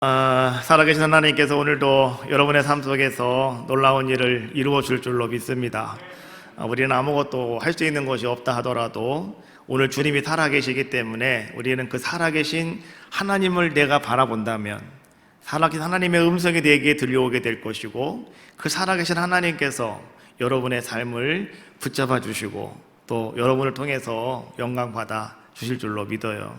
살아계신 하나님께서 오늘도 여러분의 삶 속에서 놀라운 일을 이루어 줄 줄로 믿습니다. 우리는 아무것도 할 수 있는 것이 없다 하더라도 오늘 주님이 살아계시기 때문에 우리는 그 살아계신 하나님을 내가 바라본다면 살아계신 하나님의 음성이 내게 들려오게 될 것이고, 그 살아계신 하나님께서 여러분의 삶을 붙잡아 주시고 또 여러분을 통해서 영광 받아 주실 줄로 믿어요.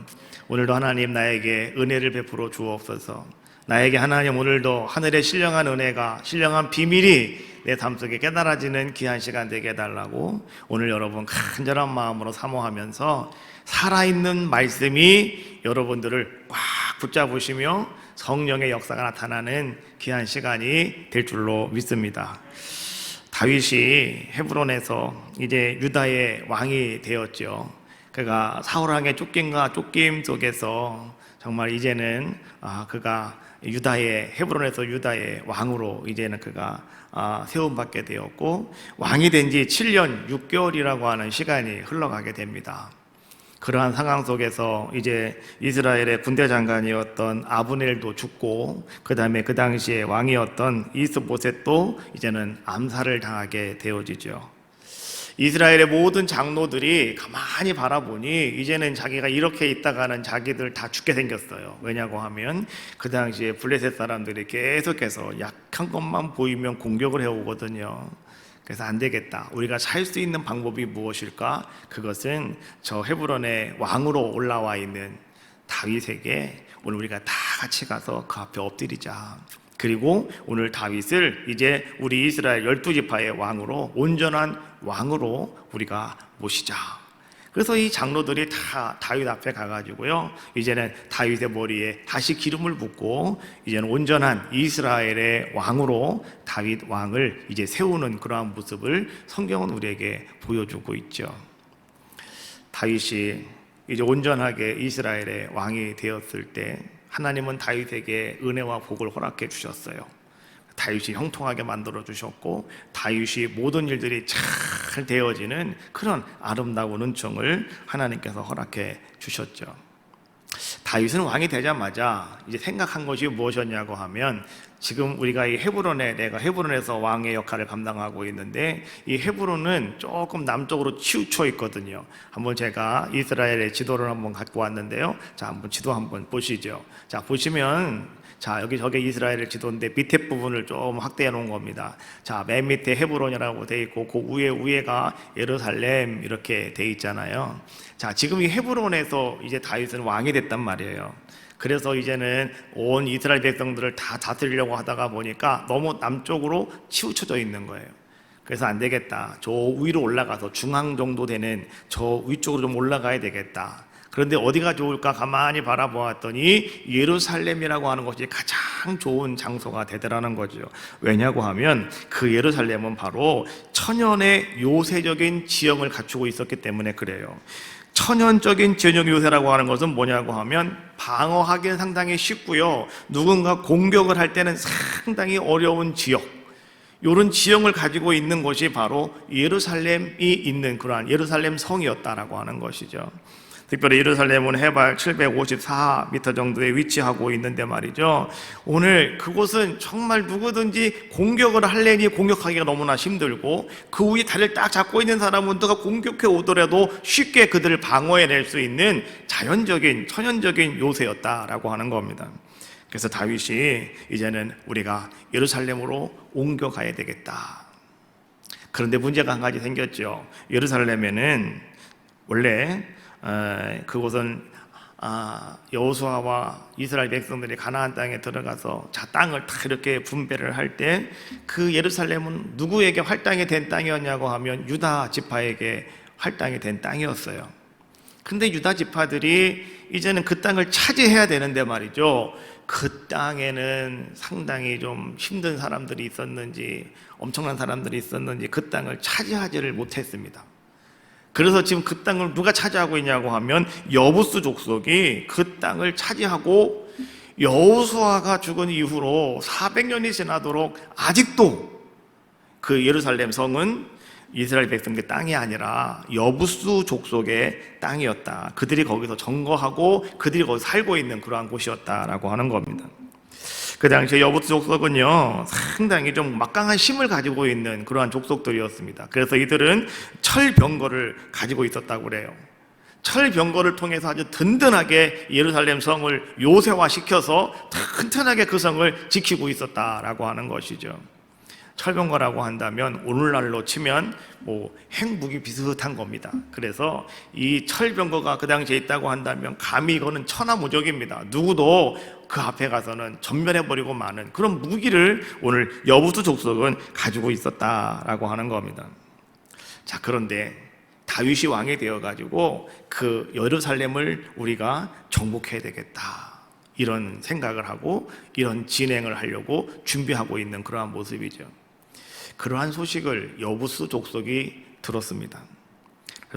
오늘도 하나님 나에게 은혜를 베풀어 주옵소서. 나에게 하나님 오늘도 하늘의 신령한 은혜가, 신령한 비밀이 내 삶 속에 깨달아지는 귀한 시간 되게 해달라고 오늘 여러분 간절한 마음으로 사모하면서 살아있는 말씀이 여러분들을 꽉 붙잡으시며 성령의 역사가 나타나는 귀한 시간이 될 줄로 믿습니다. 다윗이 헤브론에서 이제 유다의 왕이 되었죠. 그가 사울 왕의 쫓김과 쫓김 속에서 정말 이제는 그가 헤브론에서 유다의 왕으로 이제는 그가 세움받게 되었고, 왕이 된 지 7년 6개월이라고 하는 시간이 흘러가게 됩니다. 그러한 상황 속에서 이제 이스라엘의 군대 장관이었던 아브넬도 죽고, 그 다음에 그 당시에 왕이었던 이스보셋도 이제는 암살을 당하게 되어지죠. 이스라엘의 모든 장로들이 가만히 바라보니 이제는 자기가 이렇게 있다가는 자기들 다 죽게 생겼어요. 왜냐고 하면 그 당시에 블레셋 사람들이 계속해서 약한 것만 보이면 공격을 해오거든요. 그래서 안 되겠다, 우리가 살 수 있는 방법이 무엇일까? 그것은 저 헤브론의 왕으로 올라와 있는 다윗에게 오늘 우리가 다 같이 가서 그 앞에 엎드리자. 그리고 오늘 다윗을 이제 우리 이스라엘 12지파의 왕으로, 온전한 왕으로 우리가 모시자. 그래서 이 장로들이 다 다윗 앞에 가가지고요, 이제는 다윗의 머리에 다시 기름을 붓고 이제는 온전한 이스라엘의 왕으로 다윗 왕을 이제 세우는 그러한 모습을 성경은 우리에게 보여주고 있죠. 다윗이 이제 온전하게 이스라엘의 왕이 되었을 때 하나님은 다윗에게 은혜와 복을 허락해 주셨어요. 다윗이 형통하게 만들어 주셨고, 다윗이 모든 일들이 잘 되어지는 그런 아름다운 은총을 하나님께서 허락해 주셨죠. 다윗은 왕이 되자마자 이제 생각한 것이 무엇이었냐고 하면, 지금 우리가 내가 헤브론에서 왕의 역할을 감당하고 있는데, 이 헤브론은 조금 남쪽으로 치우쳐 있거든요. 한번 제가 이스라엘의 지도를 한번 갖고 왔는데요. 자, 한번 지도 한번 보시죠. 자, 보시면 저게 이스라엘의 지도인데 밑에 부분을 좀 확대해 놓은 겁니다. 자, 맨 밑에 헤브론이라고 돼 있고, 그 위에가 예루살렘 이렇게 돼 있잖아요. 자, 지금 이 헤브론에서 이제 다윗은 왕이 됐단 말이에요. 그래서 이제는 온 이스라엘 백성들을 다 다스리려고 하다가 보니까 너무 남쪽으로 치우쳐져 있는 거예요. 그래서 안 되겠다, 저 위로 올라가서 중앙 정도 되는 저 위쪽으로 좀 올라가야 되겠다. 그런데 어디가 좋을까 가만히 바라보았더니 예루살렘이라고 하는 것이 가장 좋은 장소가 되더라는 거죠. 왜냐고 하면 그 예루살렘은 바로 천연의 요새적인 지형을 갖추고 있었기 때문에 그래요. 천연적인 지형 요새라고 하는 것은 뭐냐고 하면 방어하기는 상당히 쉽고요, 누군가 공격을 할 때는 상당히 어려운 지역, 이런 지형을 가지고 있는 것이 바로 예루살렘이 있는 그러한 예루살렘 성이었다라고 하는 것이죠. 특별히 예루살렘은 해발 754m 정도에 위치하고 있는데 말이죠, 오늘 그곳은 정말 누구든지 공격을 하려니 공격하기가 너무나 힘들고, 그 위에 다리를 딱 잡고 있는 사람은 누가 공격해 오더라도 쉽게 그들을 방어해낼 수 있는 자연적인 천연적인 요새였다라고 하는 겁니다. 그래서 다윗이 이제는 우리가 예루살렘으로 옮겨가야 되겠다. 그런데 문제가 한 가지 생겼죠. 예루살렘에는 원래 그곳은 여호수아와 이스라엘 백성들이 가나안 땅에 들어가서 자 땅을 다 이렇게 분배를 할 때 그 예루살렘은 누구에게 할당이 된 땅이었냐고 하면 유다 지파에게 할당이 된 땅이었어요. 근데 유다 지파들이 이제는 그 땅을 차지해야 되는데 말이죠, 그 땅에는 상당히 좀 힘든 사람들이 있었는지 엄청난 사람들이 있었는지 그 땅을 차지하지를 못했습니다. 그래서 지금 그 땅을 누가 차지하고 있냐고 하면 여부스 족속이 그 땅을 차지하고, 여호수아가 죽은 이후로 400년이 지나도록 아직도 그 예루살렘 성은 이스라엘 백성의 땅이 아니라 여부스 족속의 땅이었다. 그들이 거기서 점거하고 그들이 거기서 살고 있는 그러한 곳이었다라고 하는 겁니다. 그 당시에 여부스 족속은요, 상당히 좀 막강한 힘을 가지고 있는 그러한 족속들이었습니다. 그래서 이들은 철병거를 가지고 있었다고 그래요. 철병거를 통해서 아주 든든하게 예루살렘 성을 요새화시켜서 튼튼하게 그 성을 지키고 있었다라고 하는 것이죠. 철병거라고 한다면 오늘날로 치면 핵무기 비슷한 겁니다. 그래서 이 철병거가 그 당시에 있다고 한다면 감히 이거는 천하무적입니다. 누구도 그 앞에 가서는 전멸해버리고 마는 그런 무기를 오늘 여부스 족속은 가지고 있었다라고 하는 겁니다. 자, 그런데 다윗이 왕이 되어가지고 그 예루살렘을 우리가 정복해야 되겠다, 이런 생각을 하고 이런 진행을 하려고 준비하고 있는 그러한 모습이죠. 그러한 소식을 여부스 족속이 들었습니다.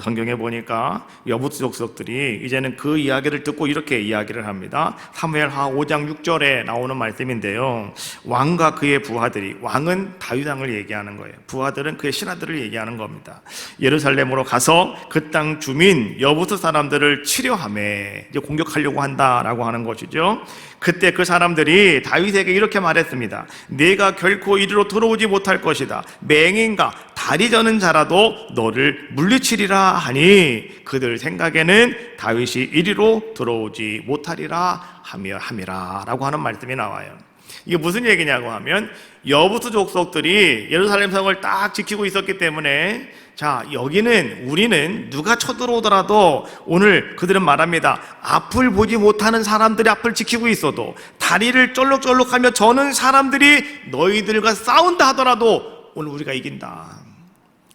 성경에 보니까 여부스 족속들이 이제는 그 이야기를 듣고 이렇게 이야기를 합니다. 사무엘하 5장 6절에 나오는 말씀인데요, 왕과 그의 부하들이, 왕은 다윗 왕을 얘기하는 거예요. 부하들은 그의 신하들을 얘기하는 겁니다. 예루살렘으로 가서 그 땅 주민 여부스 사람들을 치려하매, 이제 공격하려고 한다라고 하는 것이죠. 그때 그 사람들이 다윗에게 이렇게 말했습니다. 네가 결코 이리로 들어오지 못할 것이다. 맹인과 다리 저는 자라도 너를 물리치리라 하니 그들 생각에는 다윗이 이리로 들어오지 못하리라 함이라 라고 하는 말씀이 나와요. 이게 무슨 얘기냐고 하면, 여부스 족속들이 예루살렘 성을 딱 지키고 있었기 때문에, 자, 여기는 우리는 누가 쳐들어오더라도 오늘 그들은 말합니다. 앞을 보지 못하는 사람들이 앞을 지키고 있어도, 다리를 쩔룩쩔룩하며 저는 사람들이 너희들과 싸운다 하더라도 오늘 우리가 이긴다.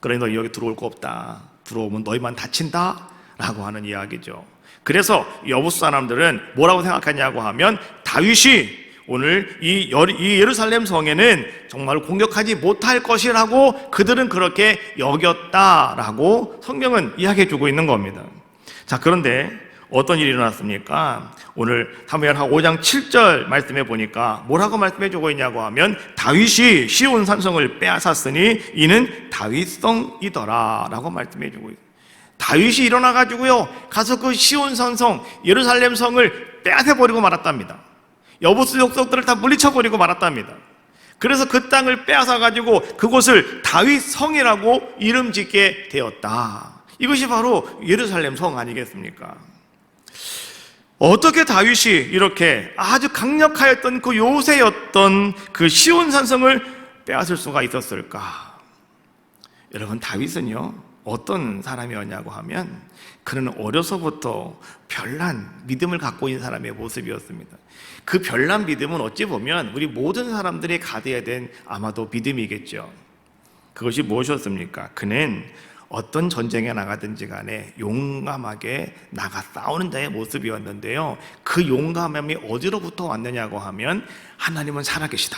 그러니 너희 여기 들어올 거 없다. 들어오면 너희만 다친다 라고 하는 이야기죠. 그래서 여부스 사람들은 뭐라고 생각하냐고 하면, 다윗이 오늘 이 예루살렘 성에는 정말 공격하지 못할 것이라고 그들은 그렇게 여겼다라고 성경은 이야기해 주고 있는 겁니다. 자, 그런데 어떤 일이 일어났습니까? 오늘 사무엘하 5장 7절 말씀해 보니까 뭐라고 말씀해 주고 있냐고 하면, 다윗이 시온 산성을 빼앗았으니 이는 다윗성이더라 라고 말씀해 주고 있어요. 다윗이 일어나 가지고요, 가서 그 시온 산성 예루살렘 성을 빼앗아 버리고 말았답니다. 여부스 족속들을 다 물리쳐버리고 말았답니다. 그래서 그 땅을 빼앗아 가지고 그곳을 다윗성이라고 이름 짓게 되었다. 이것이 바로 예루살렘 성 아니겠습니까? 어떻게 다윗이 이렇게 아주 강력하였던 그 요새였던 그 시온 산성을 빼앗을 수가 있었을까? 여러분, 다윗은요, 어떤 사람이었냐고 하면, 그는 어려서부터 별난 믿음을 갖고 있는 사람의 모습이었습니다. 그 별난 믿음은 어찌 보면 우리 모든 사람들이 가져야 된 아마도 믿음이겠죠. 그것이 무엇이었습니까? 그는 어떤 전쟁에 나가든지 간에 용감하게 나가 싸우는 자의 모습이었는데요, 그 용감함이 어디로부터 왔느냐고 하면, 하나님은 살아계시다,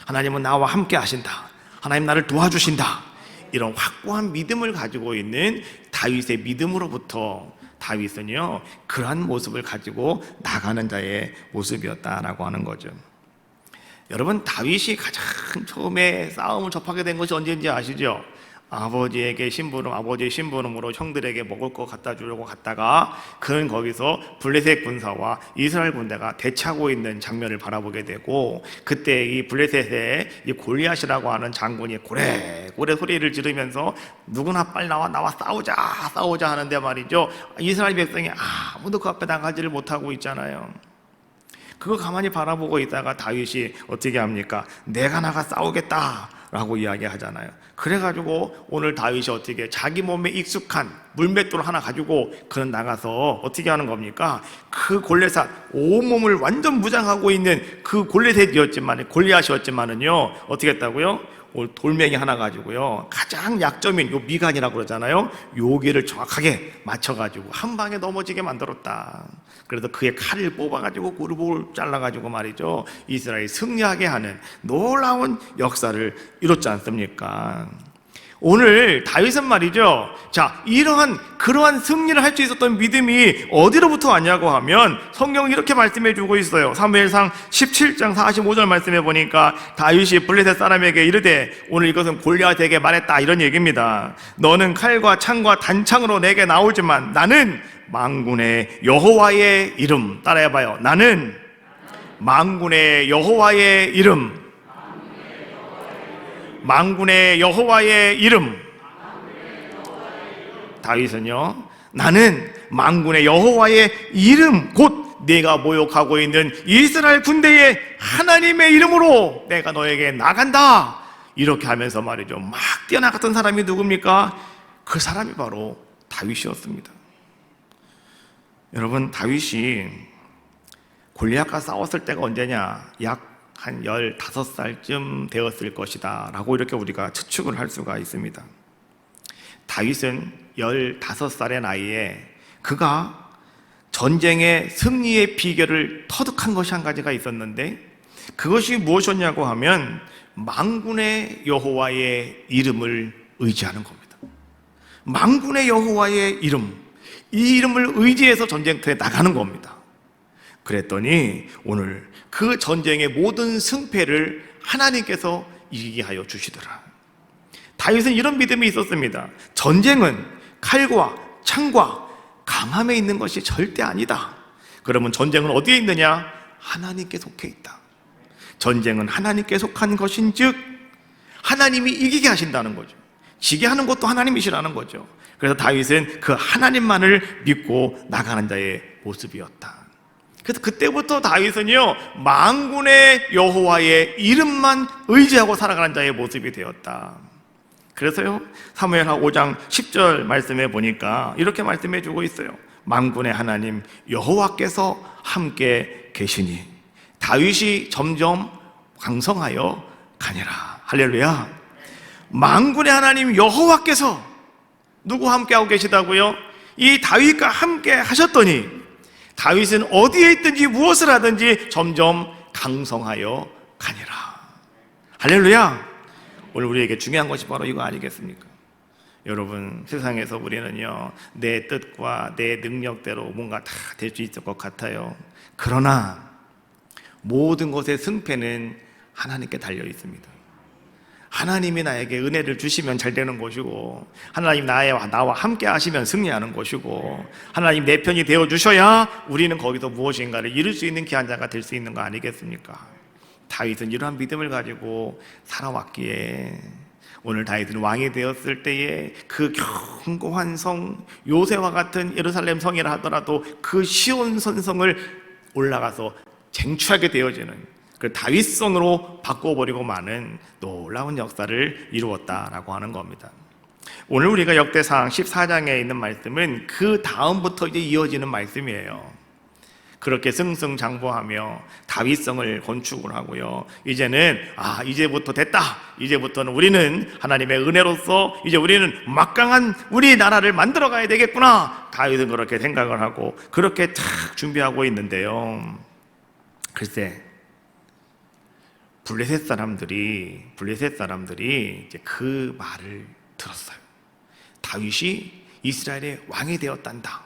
하나님은 나와 함께 하신다, 하나님 나를 도와주신다, 이런 확고한 믿음을 가지고 있는 다윗의 믿음으로부터 다윗은요, 그러한 모습을 가지고 나가는 자의 모습이었다라고 하는 거죠. 여러분, 다윗이 가장 처음에 싸움을 접하게 된 것이 언제인지 아시죠? 아버지의 심부름으로 형들에게 먹을 거 갖다 주려고 갔다가 그는 거기서 블레셋 군사와 이스라엘 군대가 대치하고 있는 장면을 바라보게 되고, 그때 이 블레셋의 이 골리앗이라고 하는 장군이 고래고래 소리를 지르면서 누구나 빨리 나와 싸우자 하는데 말이죠, 이스라엘 백성이 아무도 그 앞에 나가지를 못하고 있잖아요. 그거 가만히 바라보고 있다가 다윗이 어떻게 합니까? 내가 나가 싸우겠다 라고 이야기하잖아요. 그래가지고 오늘 다윗이 어떻게 자기 몸에 익숙한 물맷돌 하나 가지고 그는 나가서 어떻게 하는 겁니까? 그 골리앗 온몸을 완전 무장하고 있는 그 골리앗이었지만은요, 어떻게 했다고요? 돌멩이 하나 가지고요, 가장 약점인 요 미간이라고 그러잖아요, 여기를 정확하게 맞춰가지고 한 방에 넘어지게 만들었다. 그래서 그의 칼을 뽑아가지고 무릎을 잘라가지고 말이죠, 이스라엘이 승리하게 하는 놀라운 역사를 이뤘지 않습니까? 오늘 다윗은 말이죠, 자, 그러한 승리를 할 수 있었던 믿음이 어디로부터 왔냐고 하면 성경이 이렇게 말씀해 주고 있어요. 사무엘상 17장 45절 말씀해 보니까 다윗이 블레셋 사람에게 이르되, 오늘 이것은 골리앗에게 말했다, 이런 얘기입니다. 너는 칼과 창과 단창으로 내게 나오지만 나는 만군의 여호와의 이름, 따라해봐요. 나는 만군의 여호와의 이름, 만군의 여호와의 이름. 다윗은요, 나는 만군의 여호와의 이름, 곧 내가 모욕하고 있는 이스라엘 군대의 하나님의 이름으로 내가 너에게 나간다, 이렇게 하면서 말이죠, 막 뛰어나갔던 사람이 누굽니까? 그 사람이 바로 다윗이었습니다. 여러분, 다윗이 골리앗과 싸웠을 때가 언제냐? 약 한 15살쯤 되었을 것이다 라고 이렇게 우리가 추측을 할 수가 있습니다. 다윗은 15살의 나이에 그가 전쟁의 승리의 비결을 터득한 것이 한 가지가 있었는데, 그것이 무엇이었냐고 하면 만군의 여호와의 이름을 의지하는 겁니다. 만군의 여호와의 이름, 이 이름을 의지해서 전쟁터에 나가는 겁니다. 그랬더니 오늘 그 전쟁의 모든 승패를 하나님께서 이기게 하여 주시더라. 다윗은 이런 믿음이 있었습니다. 전쟁은 칼과 창과 강함에 있는 것이 절대 아니다. 그러면 전쟁은 어디에 있느냐? 하나님께 속해 있다. 전쟁은 하나님께 속한 것인즉 하나님이 이기게 하신다는 거죠. 지게 하는 것도 하나님이시라는 거죠. 그래서 다윗은 그 하나님만을 믿고 나가는 자의 모습이었다. 그래서 그때부터 다윗은요, 만군의 여호와의 이름만 의지하고 살아가는 자의 모습이 되었다. 그래서요, 사무엘하 5장 10절 말씀에 보니까 이렇게 말씀해 주고 있어요. 만군의 하나님 여호와께서 함께 계시니 다윗이 점점 강성하여 가니라. 할렐루야. 만군의 하나님 여호와께서 누구와 함께하고 계시다고요? 이 다윗과 함께 하셨더니 다윗은 어디에 있든지 무엇을 하든지 점점 강성하여 가니라. 할렐루야. 오늘 우리에게 중요한 것이 바로 이거 아니겠습니까? 여러분, 세상에서 우리는요, 내 뜻과 내 능력대로 뭔가 다 될 수 있을 것 같아요. 그러나 모든 것의 승패는 하나님께 달려 있습니다. 하나님이 나에게 은혜를 주시면 잘 되는 것이고, 하나님 나와 함께 하시면 승리하는 것이고, 하나님 내 편이 되어 주셔야 우리는 거기서 무엇인가를 이룰 수 있는 귀한 자가 될 수 있는 거 아니겠습니까? 다윗은 이러한 믿음을 가지고 살아왔기에 오늘 다윗은 왕이 되었을 때에 그 견고한 성, 요새와 같은 예루살렘 성이라 하더라도 그 시온 선성을 올라가서 쟁취하게 되어지는 그 다윗성으로 바꿔버리고 마는 놀라운 역사를 이루었다라고 하는 겁니다. 오늘 우리가 역대상 14장에 있는 말씀은 그 다음부터 이제 이어지는 말씀이에요. 그렇게 승승장구하며 다윗성을 건축을 하고요, 이제는 이제부터 됐다, 이제부터는 우리는 하나님의 은혜로서 이제 우리는 막강한 우리 나라를 만들어 가야 되겠구나, 다윗은 그렇게 생각을 하고 그렇게 탁 준비하고 있는데요, 글쎄 블레셋 사람들이 이제 그 말을 들었어요. 다윗이 이스라엘의 왕이 되었단다.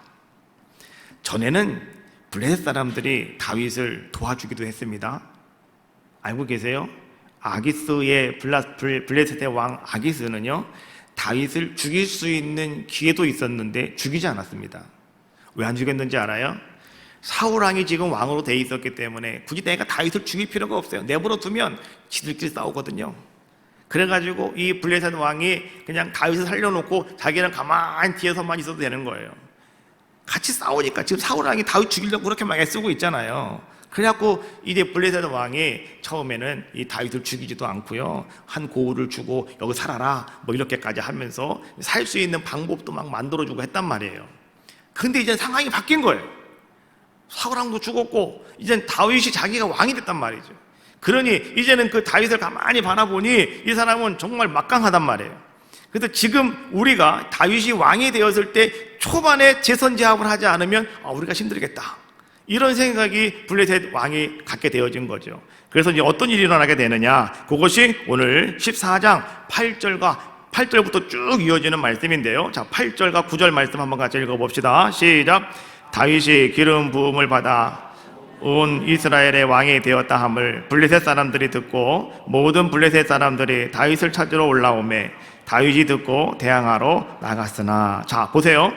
전에는 블레셋 사람들이 다윗을 도와주기도 했습니다. 알고 계세요? 아기스의 블레셋의 왕 아기스는요, 다윗을 죽일 수 있는 기회도 있었는데 죽이지 않았습니다. 왜 안 죽였는지 알아요? 사울 왕이 지금 왕으로 돼 있었기 때문에 굳이 내가 다윗을 죽일 필요가 없어요. 내버려 두면 지들끼리 싸우거든요. 그래가지고 이 블레셋 왕이 그냥 다윗을 살려놓고 자기는 가만히 뒤에서만 있어도 되는 거예요. 같이 싸우니까 지금 사울 왕이 다윗 죽이려고 그렇게 많이 쓰고 있잖아요. 그래갖고 이제 블레셋 왕이 처음에는 이 다윗을 죽이지도 않고요, 한 고을을 주고 여기 살아라 뭐 이렇게까지 하면서 살 수 있는 방법도 막 만들어주고 했단 말이에요. 근데 이제 상황이 바뀐 거예요. 사울 왕도 죽었고 이젠 다윗이 자기가 왕이 됐단 말이죠. 그러니 이제는 그 다윗을 가만히 바라보니 이 사람은 정말 막강하단 말이에요. 그래서 지금 우리가 다윗이 왕이 되었을 때 초반에 제선제압을 하지 않으면 우리가 힘들겠다, 이런 생각이 블레셋 왕이 갖게 되어진 거죠. 그래서 이제 어떤 일이 일어나게 되느냐, 그것이 오늘 14장 8절부터 쭉 이어지는 말씀인데요. 자, 8절과 9절 말씀 한번 같이 읽어봅시다. 시작. 다윗이 기름 부음을 받아 온 이스라엘의 왕이 되었다 함을 블레셋 사람들이 듣고 모든 블레셋 사람들이 다윗을 찾으러 올라오매 다윗이 듣고 대항하러 나갔으나. 자, 보세요.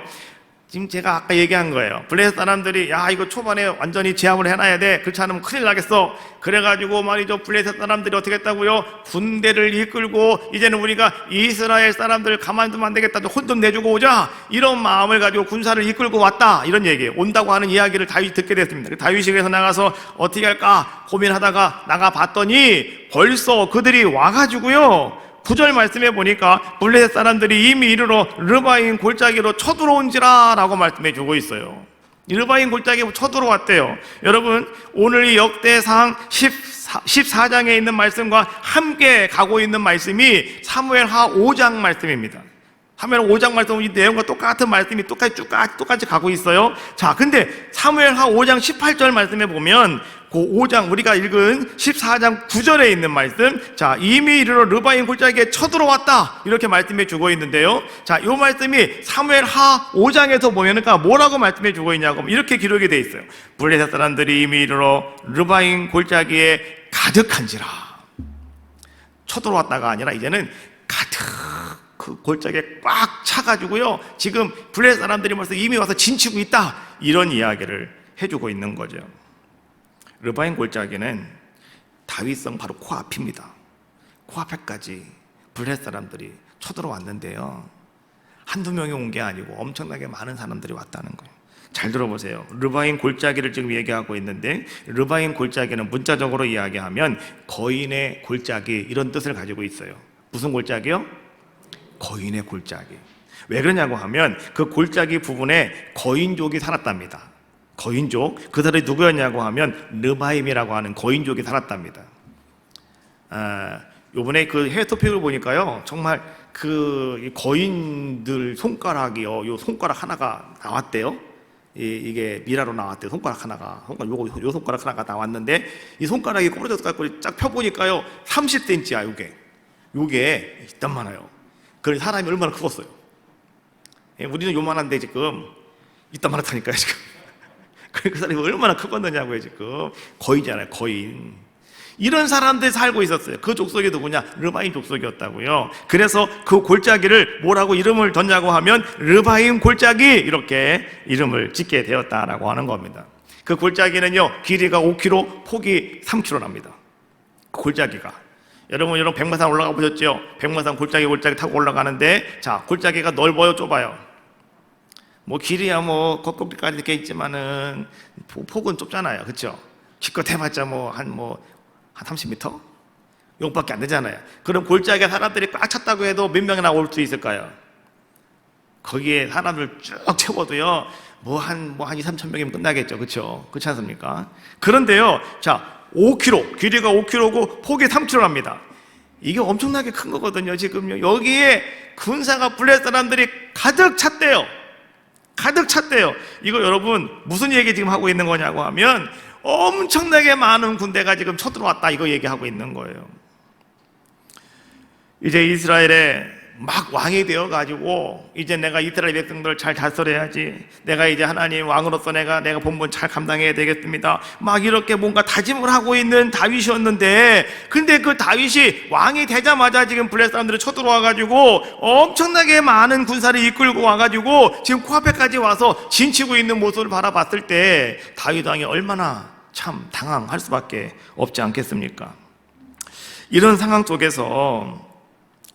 지금 제가 아까 얘기한 거예요. 블레셋 사람들이 야 이거 초반에 완전히 제압을 해놔야 돼. 그렇지 않으면 큰일 나겠어. 그래가지고 말이죠, 블레셋 사람들이 어떻게 했다고요? 군대를 이끌고 이제는 우리가 이스라엘 사람들 가만두면 안 되겠다. 혼 좀 내주고 오자. 이런 마음을 가지고 군사를 이끌고 왔다. 이런 얘기예요. 온다고 하는 이야기를 다윗이 듣게 됐습니다. 다윗이 그래서 나가서 어떻게 할까 고민하다가 나가봤더니 벌써 그들이 와가지고요, 9절 말씀해 보니까 블레셋 사람들이 이미 이르러 르바임 골짜기로 쳐들어온지라 라고 말씀해 주고 있어요. 르바임 골짜기로 쳐들어왔대요. 여러분, 오늘 이 역대상 14장에 있는 말씀과 함께 가고 있는 말씀이 사무엘하 5장 말씀입니다. 사무엘 5장 말씀, 이 내용과 똑같은 말씀이 똑같이 가고 있어요. 자, 근데 사무엘하 5장 18절 말씀에 보면 그 5장 우리가 읽은 14장 9절에 있는 말씀, 자, 이미 이르러 르바임 골짜기에 쳐들어왔다 이렇게 말씀해 주고 있는데요. 자, 이 말씀이 사무엘하 5장에서 보면은 뭐라고 말씀해 주고 있냐고 이렇게 기록이 돼 있어요. 블레셋 사람들이 이미 이르러 르바임 골짜기에 가득한지라. 쳐들어왔다가 아니라 이제는 가득 그 골짜기에 꽉 차가지고요, 지금 블레셋 사람들이 벌써 이미 와서 진치고 있다, 이런 이야기를 해주고 있는 거죠. 르바임 골짜기는 다윗성 바로 코앞입니다. 코앞에까지 블레셋 사람들이 쳐들어왔는데요, 한두 명이 온 게 아니고 엄청나게 많은 사람들이 왔다는 거예요. 잘 들어보세요. 르바임 골짜기를 지금 얘기하고 있는데, 르바임 골짜기는 문자적으로 이야기하면 거인의 골짜기 이런 뜻을 가지고 있어요. 무슨 골짜기요? 거인의 골짜기. 왜 그러냐고 하면 그 골짜기 부분에 거인족이 살았답니다. 거인족, 그 사람이 누구였냐고 하면 르바임이라고 하는 거인족이 살았답니다. 요번에 그 해외 토픽을 보니까요, 정말 그 거인들 손가락이요, 요 손가락 하나가 나왔대요. 이게 미라로 나왔대요. 손가락 하나가, 요 손가락 하나가 나왔는데, 이 손가락이 꼬부러져서 갖고 쫙 펴보니까요 30cm야. 요게 이딴만해요. 그러니 사람이 얼마나 크겠어요. 우리는 요만한데 지금 이딴만하다니까요 지금. 그 사람이 얼마나 크겠느냐고요 지금. 거인이잖아요, 거인. 이런 사람들이 살고 있었어요. 그 족속이 누구냐? 르바임 족속이었다고요. 그래서 그 골짜기를 뭐라고 이름을 뒀냐고 하면 르바임 골짜기, 이렇게 이름을 짓게 되었다라고 하는 겁니다. 그 골짜기는요, 길이가 5km, 폭이 3km랍니다. 그 골짜기가. 여러분 백마산 올라가 보셨죠? 백마산 골짜기 타고 올라가는데, 자, 골짜기가 넓어요, 좁아요? 길이야 겉꼭지까지 이렇게 있지만은 폭은 좁잖아요, 그렇죠? 기껏 해봤자 한 30m? 이것밖에 안 되잖아요. 그럼 골짜기에 사람들이 꽉 찼다고 해도 몇 명이나 올 수 있을까요? 거기에 사람들 쭉 채워도요, 한 2, 3천 명이면 끝나겠죠, 그렇죠? 그렇지 않습니까? 그런데요, 자, 5km, 길이가 5km고 폭이 3km랍니다. 이게 엄청나게 큰 거거든요. 지금요, 여기에 군사가 블레셋 사람들이 가득 찼대요. 이거 여러분 무슨 얘기 지금 하고 있는 거냐고 하면 엄청나게 많은 군대가 지금 쳐들어왔다, 이거 얘기하고 있는 거예요. 이제 이스라엘에 막 왕이 되어가지고 이제 내가 이스라엘 백성들을 잘 다스려야지, 내가 이제 하나님 왕으로서 내가 본분 잘 감당해야 되겠습니다, 막 이렇게 뭔가 다짐을 하고 있는 다윗이었는데, 근데 그 다윗이 왕이 되자마자 지금 블레셋 사람들이 쳐들어와가지고 엄청나게 많은 군사를 이끌고 와가지고 지금 코앞에까지 와서 진치고 있는 모습을 바라봤을 때 다윗 왕이 얼마나 참 당황할 수밖에 없지 않겠습니까? 이런 상황 속에서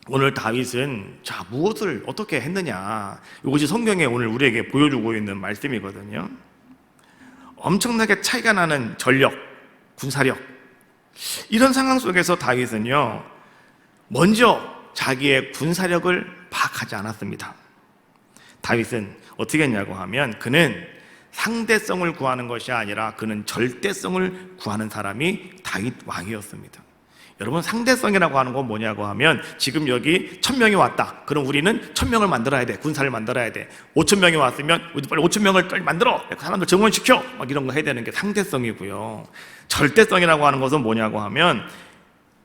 오늘 다윗은 자, 무엇을 어떻게 했느냐, 이것이 성경에 오늘 우리에게 보여주고 있는 말씀이거든요. 엄청나게 차이가 나는 전력, 군사력, 이런 상황 속에서 다윗은요, 먼저 자기의 군사력을 파악하지 않았습니다. 다윗은 어떻게 했냐고 하면, 그는 상대성을 구하는 것이 아니라 그는 절대성을 구하는 사람이 다윗 왕이었습니다. 여러분, 상대성이라고 하는 건 뭐냐고 하면, 지금 여기 1000명이 왔다. 그럼 우리는 1000명을 만들어야 돼. 군사를 만들어야 돼. 5000명이 왔으면 우리 빨리 5000명을 빨리 만들어. 사람들 증원시켜. 막 이런 거 해야 되는 게 상대성이고요. 절대성이라고 하는 것은 뭐냐고 하면,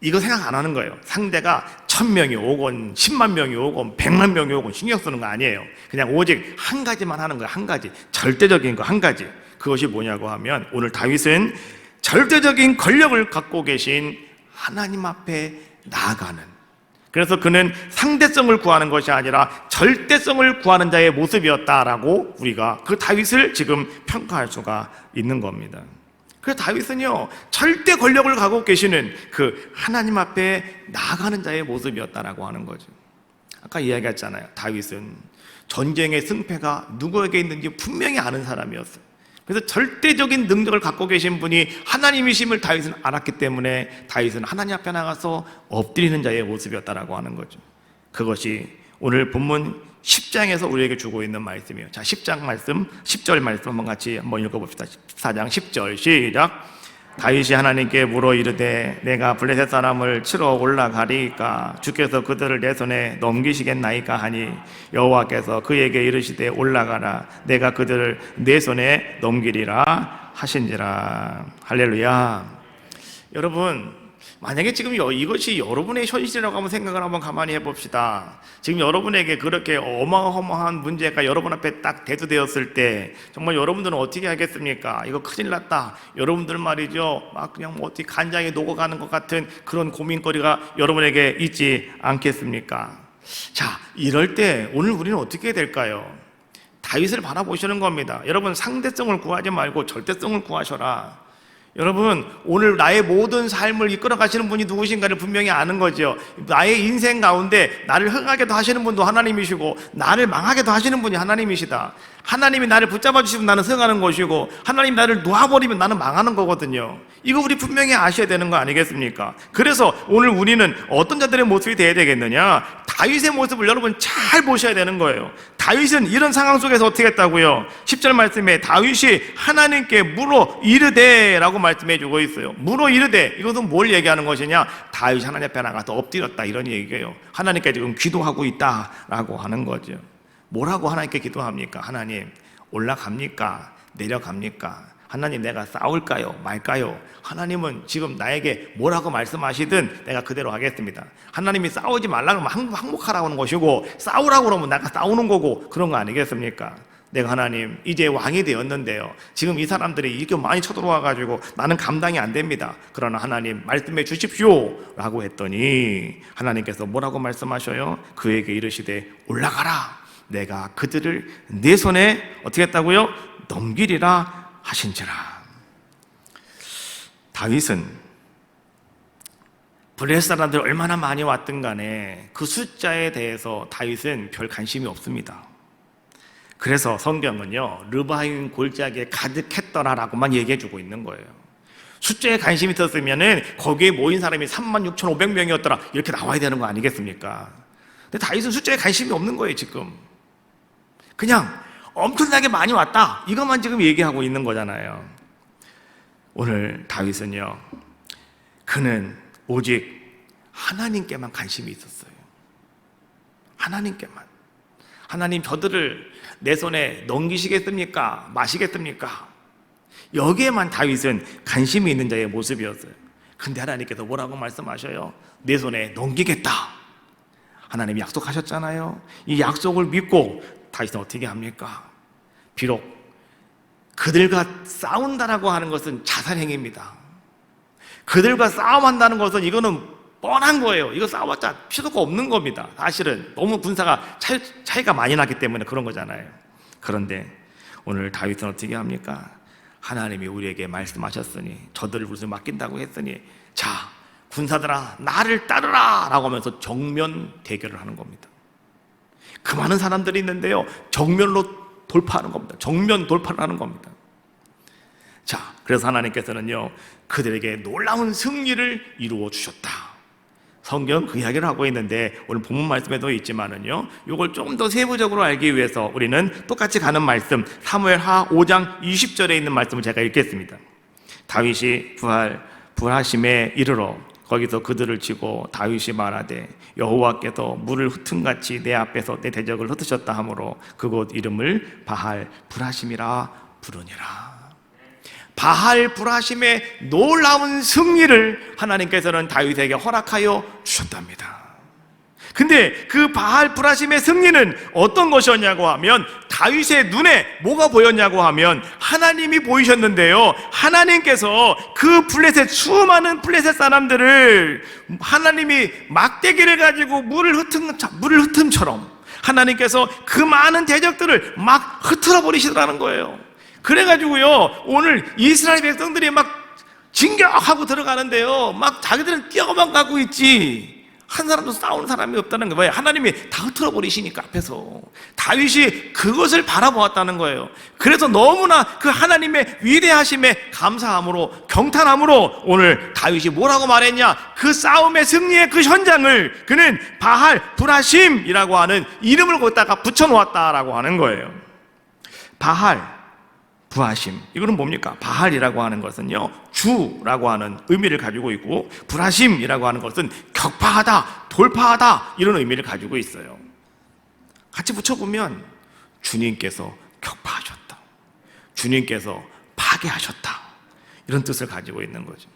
이거 생각 안 하는 거예요. 상대가 1000명이 오건 10만 명이 오건 100만 명이 오건 신경 쓰는 거 아니에요. 그냥 오직 한 가지만 하는 거예요. 한 가지. 절대적인 거 한 가지. 그것이 뭐냐고 하면, 오늘 다윗은 절대적인 권력을 갖고 계신 하나님 앞에 나아가는, 그래서 그는 상대성을 구하는 것이 아니라 절대성을 구하는 자의 모습이었다라고 우리가 그 다윗을 지금 평가할 수가 있는 겁니다. 그래서 다윗은요, 절대 권력을 갖고 계시는 그 하나님 앞에 나아가는 자의 모습이었다라고 하는 거죠. 아까 이야기했잖아요. 다윗은 전쟁의 승패가 누구에게 있는지 분명히 아는 사람이었어요. 그래서 절대적인 능력을 갖고 계신 분이 하나님이심을 다윗은 알았기 때문에 다윗은 하나님 앞에 나가서 엎드리는 자의 모습이었다라고 하는 거죠. 그것이 오늘 본문 10장에서 우리에게 주고 있는 말씀이에요. 자, 10장 말씀, 10절 말씀 한번 읽어봅시다. 14장 10절 시작. 다윗이 하나님께 물어 이르되 내가 블레셋 사람을 치러 올라가리이까 주께서 그들을 내 손에 넘기시겠나이까 하니 여호와께서 그에게 이르시되 올라가라 내가 그들을 내 손에 넘기리라 하신지라. 할렐루야. 여러분, 만약에 지금 이것이 여러분의 현실이라고 한번 생각을 한번 가만히 해봅시다. 지금 여러분에게 그렇게 어마어마한 문제가 여러분 앞에 딱 대두되었을 때 정말 여러분들은 어떻게 하겠습니까? 이거 큰일 났다. 여러분들 말이죠, 막 그냥 어떻게 간장에 녹아가는 것 같은 그런 고민거리가 여러분에게 있지 않겠습니까? 자, 이럴 때 오늘 우리는 어떻게 될까요? 다윗을 바라보시는 겁니다. 여러분, 상대성을 구하지 말고 절대성을 구하셔라. 여러분, 오늘 나의 모든 삶을 이끌어 가시는 분이 누구신가를 분명히 아는 거죠. 나의 인생 가운데 나를 흥하게도 하시는 분도 하나님이시고 나를 망하게도 하시는 분이 하나님이시다. 하나님이 나를 붙잡아 주시면 나는 승하는 것이고 하나님이 나를 놓아버리면 나는 망하는 거거든요. 이거 우리 분명히 아셔야 되는 거 아니겠습니까? 그래서 오늘 우리는 어떤 자들의 모습이 되어야 되겠느냐? 다윗의 모습을 여러분 잘 보셔야 되는 거예요. 다윗은 이런 상황 속에서 어떻게 했다고요? 10절 말씀에 다윗이 하나님께 물어 이르되 라고 말씀해 주고 있어요. 물어 이르되, 이것은 뭘 얘기하는 것이냐? 다윗이 하나님 앞에 나가서 엎드렸다 이런 얘기예요. 하나님께 지금 기도하고 있다라고 하는 거죠. 뭐라고 하나님께 기도합니까? 하나님, 올라갑니까? 내려갑니까? 하나님, 내가 싸울까요? 말까요? 하나님은 지금 나에게 뭐라고 말씀하시든 내가 그대로 하겠습니다. 하나님이 싸우지 말라고 하면 항복하라고 하는 것이고 싸우라고 그러면 내가 싸우는 거고 그런 거 아니겠습니까? 내가 하나님 이제 왕이 되었는데요, 지금 이 사람들이 이렇게 많이 쳐들어와 가지고 나는 감당이 안 됩니다. 그러나 하나님 말씀해 주십시오 라고 했더니 하나님께서 뭐라고 말씀하셔요? 그에게 이르시되 올라가라 내가 그들을 내 손에 어떻게 했다고요? 넘기리라 하신지라. 다윗은 블레셋 사람들 얼마나 많이 왔든 간에 그 숫자에 대해서 다윗은 별 관심이 없습니다. 그래서 성경은요, 르바임 골짜기에 가득했더라라고만 얘기해주고 있는 거예요. 숫자에 관심이 있었으면은 거기에 모인 사람이 36,500명이었더라 이렇게 나와야 되는 거 아니겠습니까? 근데 다윗은 숫자에 관심이 없는 거예요. 지금 그냥 엄청나게 많이 왔다 이것만 지금 얘기하고 있는 거잖아요. 오늘 다윗은요, 그는 오직 하나님께만 관심이 있었어요. 하나님께만. 하나님, 저들을 내 손에 넘기시겠습니까? 마시겠습니까? 여기에만 다윗은 관심이 있는 자의 모습이었어요. 근데 하나님께서 뭐라고 말씀하셔요? 내 손에 넘기겠다. 하나님이 약속하셨잖아요. 이 약속을 믿고 다윗은 어떻게 합니까? 비록 그들과 싸운다라고 하는 것은 자살행위입니다. 그들과 싸움한다는 것은 이거는 뻔한 거예요. 이거 싸워봤자 필요가 없는 겁니다. 사실은 너무 군사가 차이가 많이 나기 때문에 그런 거잖아요. 그런데 오늘 다윗은 어떻게 합니까? 하나님이 우리에게 말씀하셨으니, 저들을 우리에게 맡긴다고 했으니, 자, 군사들아 나를 따르라 라고 하면서 정면 대결을 하는 겁니다. 그 많은 사람들이 있는데요, 정면으로 돌파하는 겁니다. 정면 돌파를 하는 겁니다. 자, 그래서 하나님께서는요, 그들에게 놀라운 승리를 이루어 주셨다. 성경 그 이야기를 하고 있는데 오늘 본문 말씀에도 있지만은요, 이걸 조금 더 세부적으로 알기 위해서 우리는 똑같이 가는 말씀, 사무엘하 5장 20절에 있는 말씀을 제가 읽겠습니다. 다윗이 부하심에 이르러 거기서 그들을 치고 다윗이 말하되 여호와께서 물을 흩은같이 내 앞에서 내 대적을 흩으셨다 하므로 그곳 이름을 바할 불하심이라 부르니라. 바할 불하심의 놀라운 승리를 하나님께서는 다윗에게 허락하여 주셨답니다. 근데 그 바알 브라심의 승리는 어떤 것이었냐고 하면, 다윗의 눈에 뭐가 보였냐고 하면 하나님이 보이셨는데요, 하나님께서 그 블레셋, 수많은 블레셋 사람들을 하나님이 막대기를 가지고 물을 흩음처럼 하나님께서 그 많은 대적들을 막 흩어져 버리시더라는 거예요. 그래가지고요, 오늘 이스라엘 백성들이 막 진격하고 들어가는데요, 막 자기들은 뛰어만 가고 있지 한 사람도 싸우는 사람이 없다는 거예요. 하나님이 다 흩어져 버리시니까 앞에서. 다윗이 그것을 바라보았다는 거예요. 그래서 너무나 그 하나님의 위대하심에 감사함으로, 경탄함으로 오늘 다윗이 뭐라고 말했냐, 그 싸움의 승리의 그 현장을 그는 바알 브라심이라고 하는 이름을 거기다가 붙여놓았다라고 하는 거예요. 바알 브라심, 이거는 뭡니까? 바알이라고 하는 것은요, 주라고 하는 의미를 가지고 있고, 브라심이라고 하는 것은 격파하다, 돌파하다, 이런 의미를 가지고 있어요. 같이 붙여보면 주님께서 격파하셨다, 주님께서 파괴하셨다, 이런 뜻을 가지고 있는 거죠.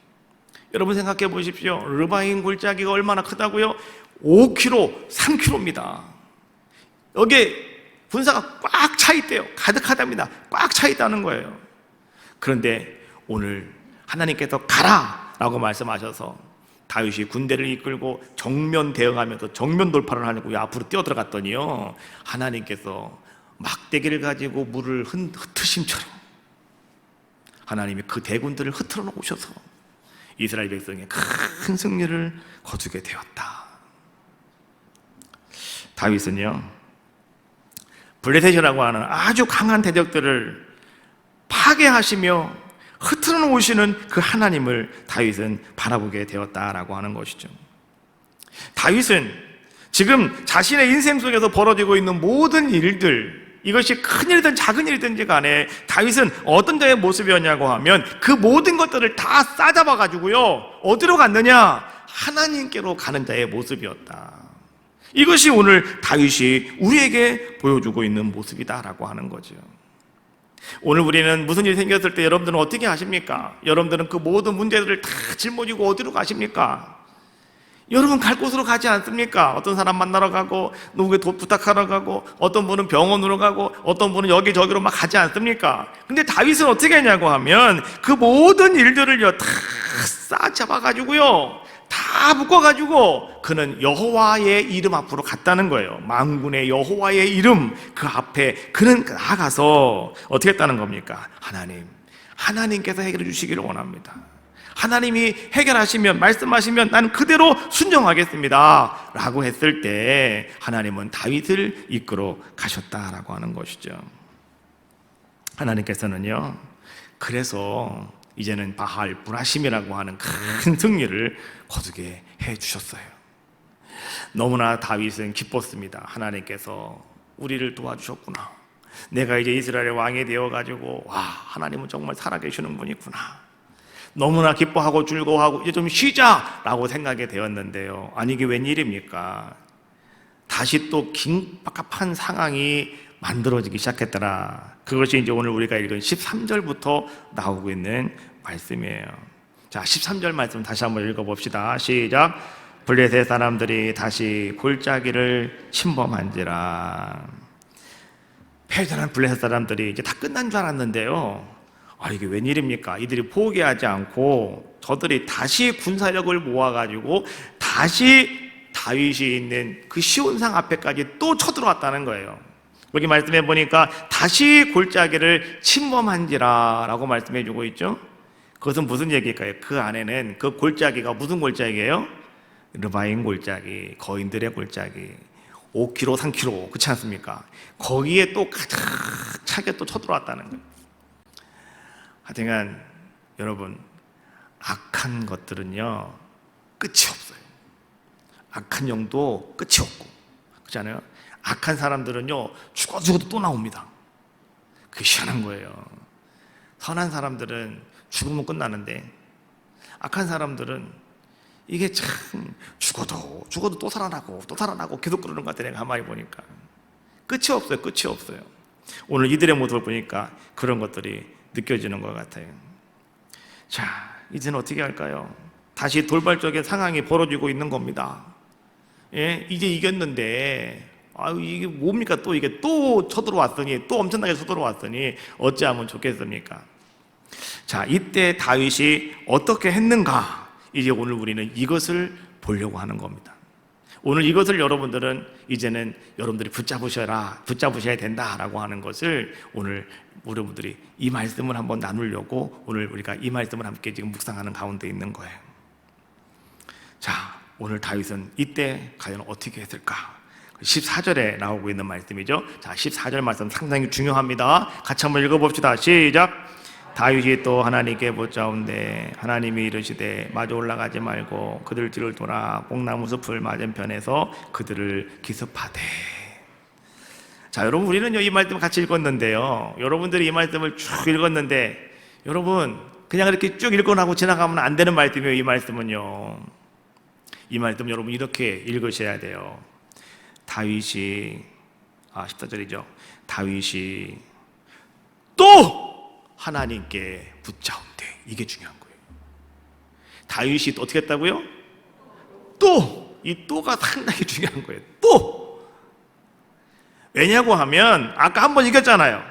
여러분 생각해 보십시오. 르바임 골짜기가 얼마나 크다고요? 5km, 3km입니다. 여기에 군사가 꽉 차 있대요. 가득하답니다. 꽉 차 있다는 거예요. 그런데 오늘 하나님께서 가라 라고 말씀하셔서 다윗이 군대를 이끌고 정면 대응하면서 정면 돌파를 하려고 앞으로 뛰어들어갔더니요, 하나님께서 막대기를 가지고 물을 흩으심처럼 하나님이 그 대군들을 흩어 놓으셔서 이스라엘 백성의 큰 승리를 거두게 되었다. 다윗은요, 블레셋이라고 하는 아주 강한 대적들을 파괴하시며 흩어 놓으시는 그 하나님을 다윗은 바라보게 되었다라고 하는 것이죠. 다윗은 지금 자신의 인생 속에서 벌어지고 있는 모든 일들, 이것이 큰 일이든 작은 일이든지 간에 다윗은 어떤 자의 모습이었냐고 하면 그 모든 것들을 다 싸잡아 가지고요, 어디로 갔느냐? 하나님께로 가는 자의 모습이었다. 이것이 오늘 다윗이 우리에게 보여주고 있는 모습이다라고 하는 거죠. 오늘 우리는 무슨 일이 생겼을 때 여러분들은 어떻게 하십니까? 여러분들은 그 모든 문제들을 다 짊어지고 어디로 가십니까? 여러분 갈 곳으로 가지 않습니까? 어떤 사람 만나러 가고, 누구에게 돈 부탁하러 가고, 어떤 분은 병원으로 가고, 어떤 분은 여기저기로 막 가지 않습니까? 근데 다윗은 어떻게 했냐고 하면 그 모든 일들을요 다 싸잡아가지고요, 다 묶어가지고 그는 여호와의 이름 앞으로 갔다는 거예요. 만군의 여호와의 이름 그 앞에 그는 나아가서 어떻게 했다는 겁니까? 하나님께서 해결해 주시기를 원합니다. 하나님이 해결하시면, 말씀하시면 나는 그대로 순종하겠습니다 라고 했을 때 하나님은 다윗을 이끌어 가셨다라고 하는 것이죠. 하나님께서는요, 그래서 이제는 바알 브라심이라고 하는 큰 승리를 거두게 해주셨어요. 너무나 다윗은 기뻤습니다. 하나님께서 우리를 도와주셨구나. 내가 이제 이스라엘의 왕이 되어가지고, 와, 하나님은 정말 살아계시는 분이구나. 너무나 기뻐하고 즐거워하고 이제 좀 쉬자라고 생각이 되었는데요, 아니 이게 웬일입니까? 다시 또 긴박한 상황이 만들어지기 시작했더라. 그것이 이제 오늘 우리가 읽은 13절부터 나오고 있는 말씀이에요. 자, 13절 말씀 다시 한번 읽어봅시다. 시작. 블레셋 사람들이 다시 골짜기를 침범한지라. 패전한 블레셋 사람들이 이제 다 끝난 줄 알았는데요, 아, 이게 웬일입니까? 이들이 포기하지 않고 저들이 다시 군사력을 모아가지고 다시 다윗이 있는 그 시온산 앞에까지 또 쳐들어왔다는 거예요. 여기 말씀해 보니까 다시 골짜기를 침범한지라 라고 말씀해 주고 있죠. 그것은 무슨 얘기일까요? 그 안에는 그 골짜기가 무슨 골짜기예요? 르바임 골짜기, 거인들의 골짜기, 5km, 3km, 그렇지 않습니까? 거기에 또 가득 차게 또 쳐들어왔다는 거예요. 하여튼 여러분, 악한 것들은요 끝이 없어요. 악한 영도 끝이 없고, 그렇잖아요. 악한 사람들은요 죽어도 또 나옵니다. 그게 희한한 거예요. 선한 사람들은 죽으면 끝나는데, 악한 사람들은 이게 참 죽어도 또 살아나고 계속 그러는 것 같아요. 내가 가만히 보니까 끝이 없어요. 오늘 이들의 모습을 보니까 그런 것들이 느껴지는 것 같아요. 자, 이제는 어떻게 할까요? 다시 돌발적인 상황이 벌어지고 있는 겁니다. 예, 이제 이겼는데 아유 이게 뭡니까? 또 이게 또 쳐들어왔더니 또 엄청나게 쳐들어왔더니 어찌하면 좋겠습니까? 자, 이때 다윗이 어떻게 했는가? 이제 오늘 우리는 이것을 보려고 하는 겁니다. 오늘 이것을 여러분들은 이제는 여러분들이 붙잡으셔야 된다라고 하는 것을 오늘 여러분들이 이 말씀을 한번 나누려고 오늘 우리가 이 말씀을 함께 지금 묵상하는 가운데 있는 거예요. 자, 오늘 다윗은 이때 과연 어떻게 했을까? 14절에 나오고 있는 말씀이죠. 자, 14절 말씀 상당히 중요합니다. 같이 한번 읽어봅시다. 시작. 다윗이 또 하나님께 묻자온대 하나님이 이르시되 마주 올라가지 말고 그들 뒤를 돌아 뽕나무 숲을 맞은편에서 그들을 기습하되. 자, 여러분 우리는요 이 말씀 같이 읽었는데요, 여러분들이 이 말씀을 쭉 읽었는데 여러분 그냥 이렇게 쭉 읽어나고 지나가면 안 되는 말씀이에요. 이 말씀은요, 이 말씀 여러분 이렇게 읽으셔야 돼요. 다윗이 14절이죠. 다윗이 또 하나님께 붙자온대. 이게 중요한 거예요. 다윗이 또 어떻게 했다고요? 또! 이 또가 상당히 중요한 거예요. 또! 왜냐고 하면 아까 한번 이겼잖아요.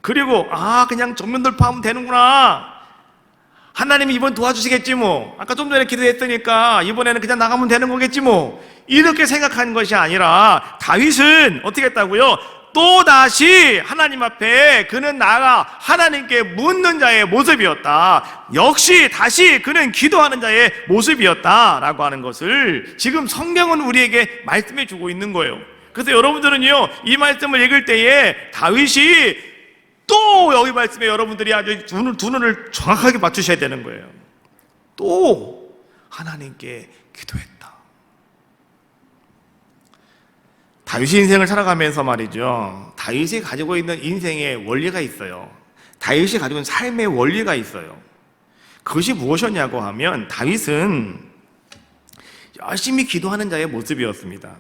그리고 그냥 정면 돌파하면 되는구나, 하나님이 이번 도와주시겠지 뭐, 아까 좀 전에 기도했으니까 이번에는 그냥 나가면 되는 거겠지 뭐, 이렇게 생각하는 것이 아니라 다윗은 어떻게 했다고요? 또다시 하나님 앞에 그는 나아가 하나님께 묻는 자의 모습이었다. 역시 다시 그는 기도하는 자의 모습이었다라고 하는 것을 지금 성경은 우리에게 말씀해 주고 있는 거예요. 그래서 여러분들은요 이 말씀을 읽을 때에 다윗이 또 여기 말씀에 여러분들이 아주 두 눈을 정확하게 맞추셔야 되는 거예요. 또 하나님께 기도했다. 다윗의 인생을 살아가면서 말이죠, 다윗이 가지고 있는 인생의 원리가 있어요. 다윗이 가지고 있는 삶의 원리가 있어요. 그것이 무엇이었냐고 하면 다윗은 열심히 기도하는 자의 모습이었습니다.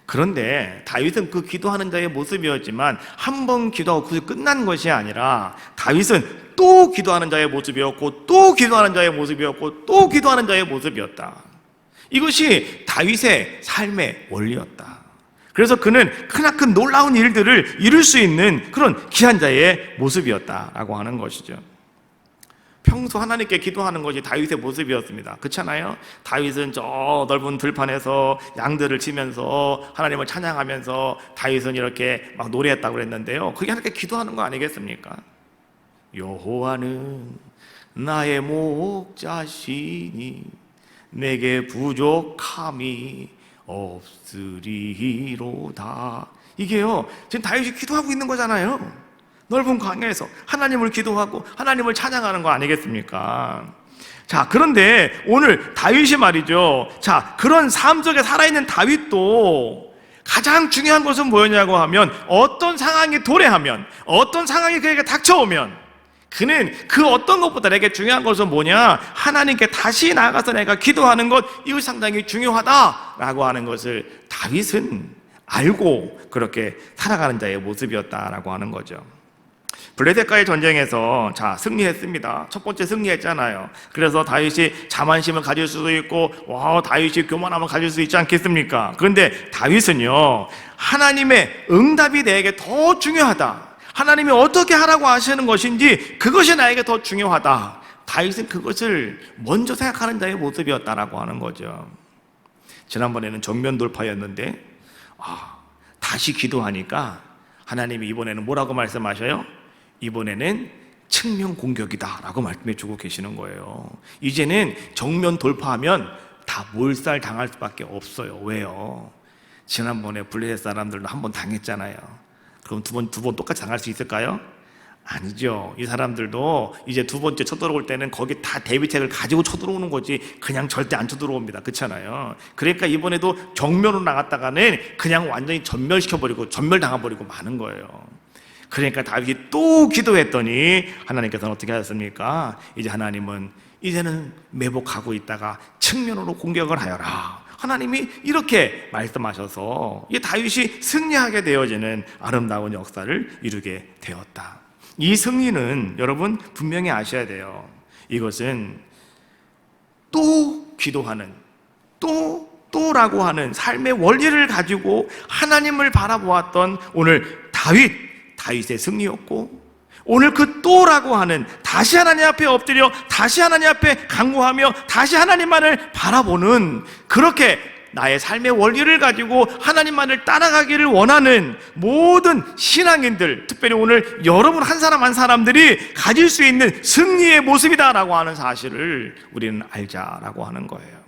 그런데 다윗은 그 기도하는 자의 모습이었지만 한 번 기도하고 그것이 끝난 것이 아니라 다윗은 또 기도하는 자의 모습이었고 또 기도하는 자의 모습이었고 또 기도하는 자의 모습이었다. 이것이 다윗의 삶의 원리였다. 그래서 그는 크나큰 놀라운 일들을 이룰 수 있는 그런 귀한 자의 모습이었다라고 하는 것이죠. 평소 하나님께 기도하는 것이 다윗의 모습이었습니다. 그렇잖아요? 다윗은 저 넓은 들판에서 양들을 치면서 하나님을 찬양하면서 다윗은 이렇게 막 노래했다고 그랬는데요, 그게 하나님께 기도하는 거 아니겠습니까? 여호와는 나의 목자시니 내게 부족함이 없으리로다. 이게요 지금 다윗이 기도하고 있는 거잖아요. 넓은 광야에서 하나님을 기도하고 하나님을 찬양하는 거 아니겠습니까? 자, 그런데 오늘 다윗이 말이죠, 자, 그런 삶 속에 살아있는 다윗도 가장 중요한 것은 뭐였냐고 하면 어떤 상황이 도래하면, 어떤 상황이 그에게 닥쳐오면 그는 그 어떤 것보다 내게 중요한 것은 뭐냐, 하나님께 다시 나아가서 내가 기도하는 것, 이것이 상당히 중요하다라고 하는 것을 다윗은 알고 그렇게 살아가는 자의 모습이었다라고 하는 거죠. 블레셋과의 전쟁에서 승리했습니다. 첫 번째 승리했잖아요. 그래서 다윗이 자만심을 가질 수도 있고 다윗이 교만함을 가질 수 있지 않겠습니까? 그런데 다윗은요 하나님의 응답이 내게 더 중요하다, 하나님이 어떻게 하라고 하시는 것인지 그것이 나에게 더 중요하다, 다윗은 그것을 먼저 생각하는 자의 모습이었다라고 하는 거죠. 지난번에는 정면 돌파였는데 다시 기도하니까 하나님이 이번에는 뭐라고 말씀하셔요? 이번에는 측면 공격이다 라고 말씀해 주고 계시는 거예요. 이제는 정면 돌파하면 다 몰살 당할 수밖에 없어요. 왜요? 지난번에 블레셋 사람들도 한 번 당했잖아요. 그럼 두 번 똑같이 당할 수 있을까요? 아니죠. 이 사람들도 이제 두 번째 쳐들어올 때는 거기 다 대비책을 가지고 쳐들어오는 거지 그냥 절대 안 쳐들어옵니다. 그렇잖아요. 그러니까 이번에도 정면으로 나갔다가는 그냥 완전히 전멸당해버리고 마는 거예요. 그러니까 다윗이 또 기도했더니 하나님께서는 어떻게 하셨습니까? 이제 하나님은 이제는 매복하고 있다가 측면으로 공격을 하여라, 하나님이 이렇게 말씀하셔서 이 다윗이 승리하게 되어지는 아름다운 역사를 이루게 되었다. 이 승리는 여러분 분명히 아셔야 돼요. 이것은 또 기도하는, 또 또라고 하는 삶의 원리를 가지고 하나님을 바라보았던 오늘 다윗의 승리였고, 오늘 그 또라고 하는 다시 하나님 앞에 엎드려 다시 하나님 앞에 간구하며 다시 하나님만을 바라보는, 그렇게 나의 삶의 원리를 가지고 하나님만을 따라가기를 원하는 모든 신앙인들, 특별히 오늘 여러분 한 사람 한 사람들이 가질 수 있는 승리의 모습이다라고 하는 사실을 우리는 알자라고 하는 거예요.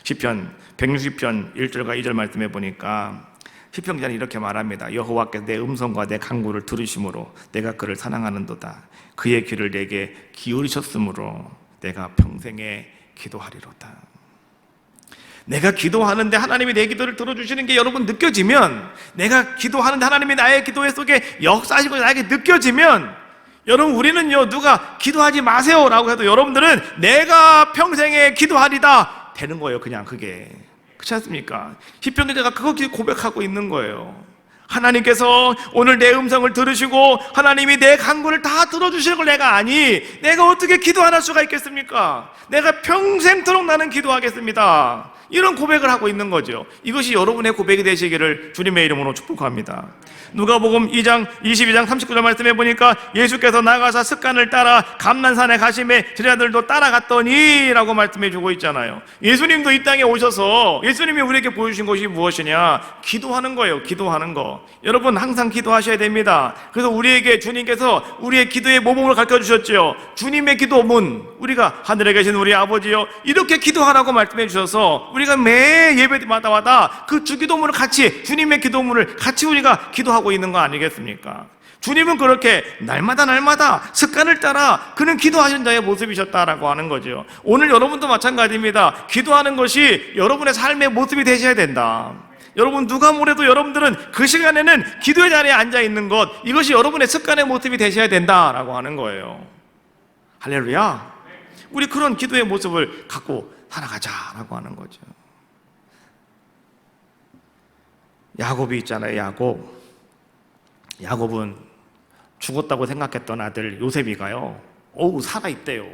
시편 160편 1절과 2절 말씀해 보니까 시편 기자는 이렇게 말합니다. 여호와께서 내 음성과 내 간구를 들으심으로 내가 그를 사랑하는도다. 그의 귀를 내게 기울이셨으므로 내가 평생에 기도하리로다. 내가 기도하는데 하나님이 내 기도를 들어주시는 게 여러분 느껴지면, 내가 기도하는데 하나님이 나의 기도 속에 역사하시고 나에게 느껴지면, 여러분 우리는요, 누가 기도하지 마세요 라고 해도 여러분들은 내가 평생에 기도하리다 되는 거예요. 그냥 그게. 그렇지 않습니까? 시편 기자가 그거 고백하고 있는 거예요. 하나님께서 오늘 내 음성을 들으시고 하나님이 내 간구를 다 들어주시는 걸 내가 아니, 내가 어떻게 기도 안 할 수가 있겠습니까? 내가 평생토록 나는 기도하겠습니다. 이런 고백을 하고 있는 거죠. 이것이 여러분의 고백이 되시기를 주님의 이름으로 축복합니다. 누가복음 2장 22장 39절 말씀해 보니까 예수께서 나가사 습관을 따라 감난산에 가심에 제자들도 따라갔더니 라고 말씀해 주고 있잖아요. 예수님도 이 땅에 오셔서 예수님이 우리에게 보여주신 것이 무엇이냐? 기도하는 거예요. 기도하는 거. 여러분 항상 기도하셔야 됩니다. 그래서 우리에게 주님께서 우리의 기도의 모범을 가르쳐 주셨죠. 주님의 기도문, 우리가 하늘에 계신 우리 아버지요, 이렇게 기도하라고 말씀해 주셔서 우리가 매 예배마다 그 주기도문을 같이, 주님의 기도문을 같이 우리가 기도하고 있는 거 아니겠습니까? 주님은 그렇게 날마다 습관을 따라 그는 기도하신 자의 모습이셨다라고 하는 거죠. 오늘 여러분도 마찬가지입니다. 기도하는 것이 여러분의 삶의 모습이 되셔야 된다. 여러분 누가 뭐래도 여러분들은 그 시간에는 기도의 자리에 앉아 있는 것, 이것이 여러분의 습관의 모습이 되셔야 된다라고 하는 거예요. 할렐루야. 우리 그런 기도의 모습을 갖고 살아가자라고 하는 거죠. 야곱이 있잖아요. 야곱은 죽었다고 생각했던 아들 요셉이가요, 살아있대요.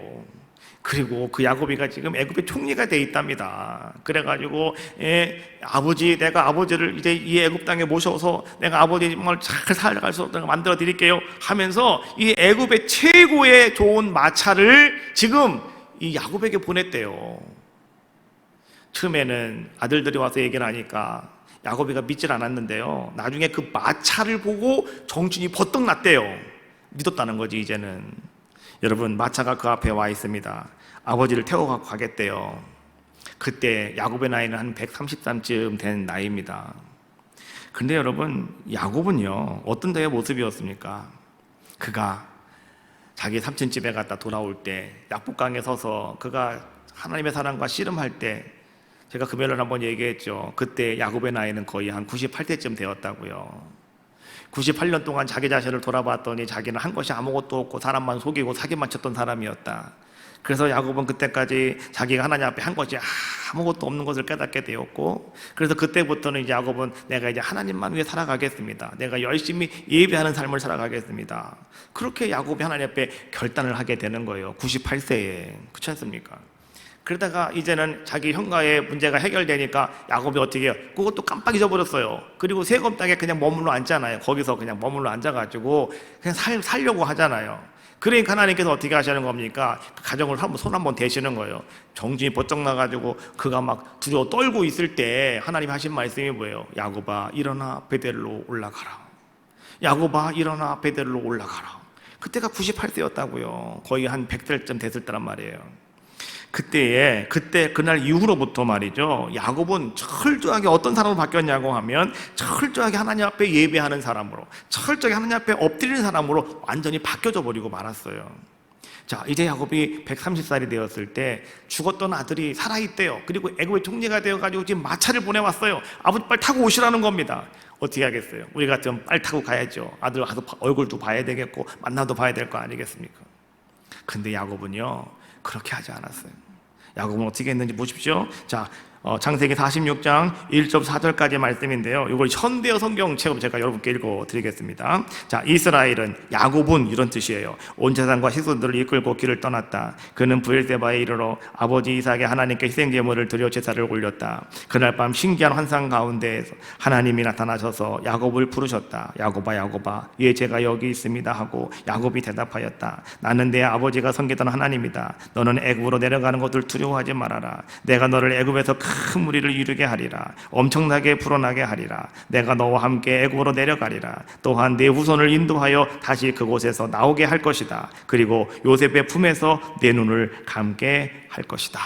그리고 그 야곱이가 지금 애굽의 총리가 돼 있답니다. 그래가지고 내가 아버지를 이제 이 애굽 땅에 모셔서 내가 아버지 정말 잘 살아갈 수 있도록 만들어 드릴게요 하면서 이 애굽의 최고의 좋은 마차를 지금 이 야곱에게 보냈대요. 처음에는 아들들이 와서 얘기를 하니까 야곱이가 믿질 않았는데요, 나중에 그 마차를 보고 정신이 버떡 났대요. 믿었다는 거지 이제는. 여러분, 마차가 그 앞에 와 있습니다. 아버지를 태워가고 가겠대요. 그때 야곱의 나이는 한 130살쯤 된 나이입니다. 근데 여러분, 야곱은요 어떤 때의 모습이었습니까? 그가 자기 삼촌 집에 갔다 돌아올 때 약복강에 서서 그가 하나님의 사랑과 씨름할 때, 제가 금요일날 한번 얘기했죠. 그때 야곱의 나이는 거의 한 98세쯤 되었다고요. 98년 동안 자기 자신을 돌아봤더니 자기는 한 것이 아무것도 없고 사람만 속이고 사기만 쳤던 사람이었다. 그래서 야곱은 그때까지 자기가 하나님 앞에 한 것이 아무것도 없는 것을 깨닫게 되었고, 그래서 그때부터는 이제 야곱은 내가 이제 하나님만 위해 살아가겠습니다. 내가 열심히 예배하는 삶을 살아가겠습니다. 그렇게 야곱이 하나님 앞에 결단을 하게 되는 거예요. 98세에. 그렇지 않습니까? 그러다가 이제는 자기 형과의 문제가 해결되니까 야곱이 어떻게 해요? 그것도 깜빡 잊어버렸어요. 그리고 세겜 땅에 그냥 머물러 앉잖아요. 거기서 그냥 머물러 앉아가지고 그냥 살려고 하잖아요. 그러니까 하나님께서 어떻게 하시는 겁니까? 가정을 손 한번 대시는 거예요. 정신이 번쩍 나가지고 그가 막 두려워 떨고 있을 때 하나님 하신 말씀이 뭐예요? 야곱아 일어나 베델로 올라가라. 야곱아 일어나 베델로 올라가라. 그때가 98세였다고요. 거의 한 100살쯤 됐을 때란 말이에요. 그날 이후로부터 말이죠, 야곱은 철저하게 어떤 사람으로 바뀌었냐고 하면 철저하게 하나님 앞에 예배하는 사람으로, 철저하게 하나님 앞에 엎드리는 사람으로 완전히 바뀌어져 버리고 말았어요. 자, 이제 야곱이 130살이 되었을 때 죽었던 아들이 살아있대요. 그리고 애굽의 총리가 되어가지고 지금 마차를 보내왔어요. 아버지 빨리 타고 오시라는 겁니다. 어떻게 하겠어요? 우리 같으면 빨리 타고 가야죠. 아들 가서 얼굴도 봐야 되겠고 만나도 봐야 될 거 아니겠습니까? 근데 야곱은요 그렇게 하지 않았어요. 야곱은 어떻게 했는지 보십시오. 자, 창세기 46장 1절 4절까지 말씀인데요. 이걸 현대어 성경책으로 제가 여러분께 읽어드리겠습니다. 자, 이스라엘은 야곱은 이런 뜻이에요. 온 재산과 식소들을 이끌고 길을 떠났다. 그는 브엘세바에 이르러 아버지 이삭의 하나님께 희생제물을 드려 제사를 올렸다. 그날 밤 신기한 환상 가운데 하나님이 나타나셔서 야곱을 부르셨다. 야곱아 야곱아, 예 제가 여기 있습니다 하고 야곱이 대답하였다. 나는 내 아버지가 섬기던 하나님이다. 너는 애굽으로 내려가는 것을 두려워하지 말아라. 내가 너를 애굽에서 큰 무리를 이루게 하리라. 엄청나게 불어나게 하리라. 내가 너와 함께 애굽으로 내려가리라. 또한 내 후손을 인도하여 다시 그곳에서 나오게 할 것이다. 그리고 요셉의 품에서 내 눈을 감게 할 것이다.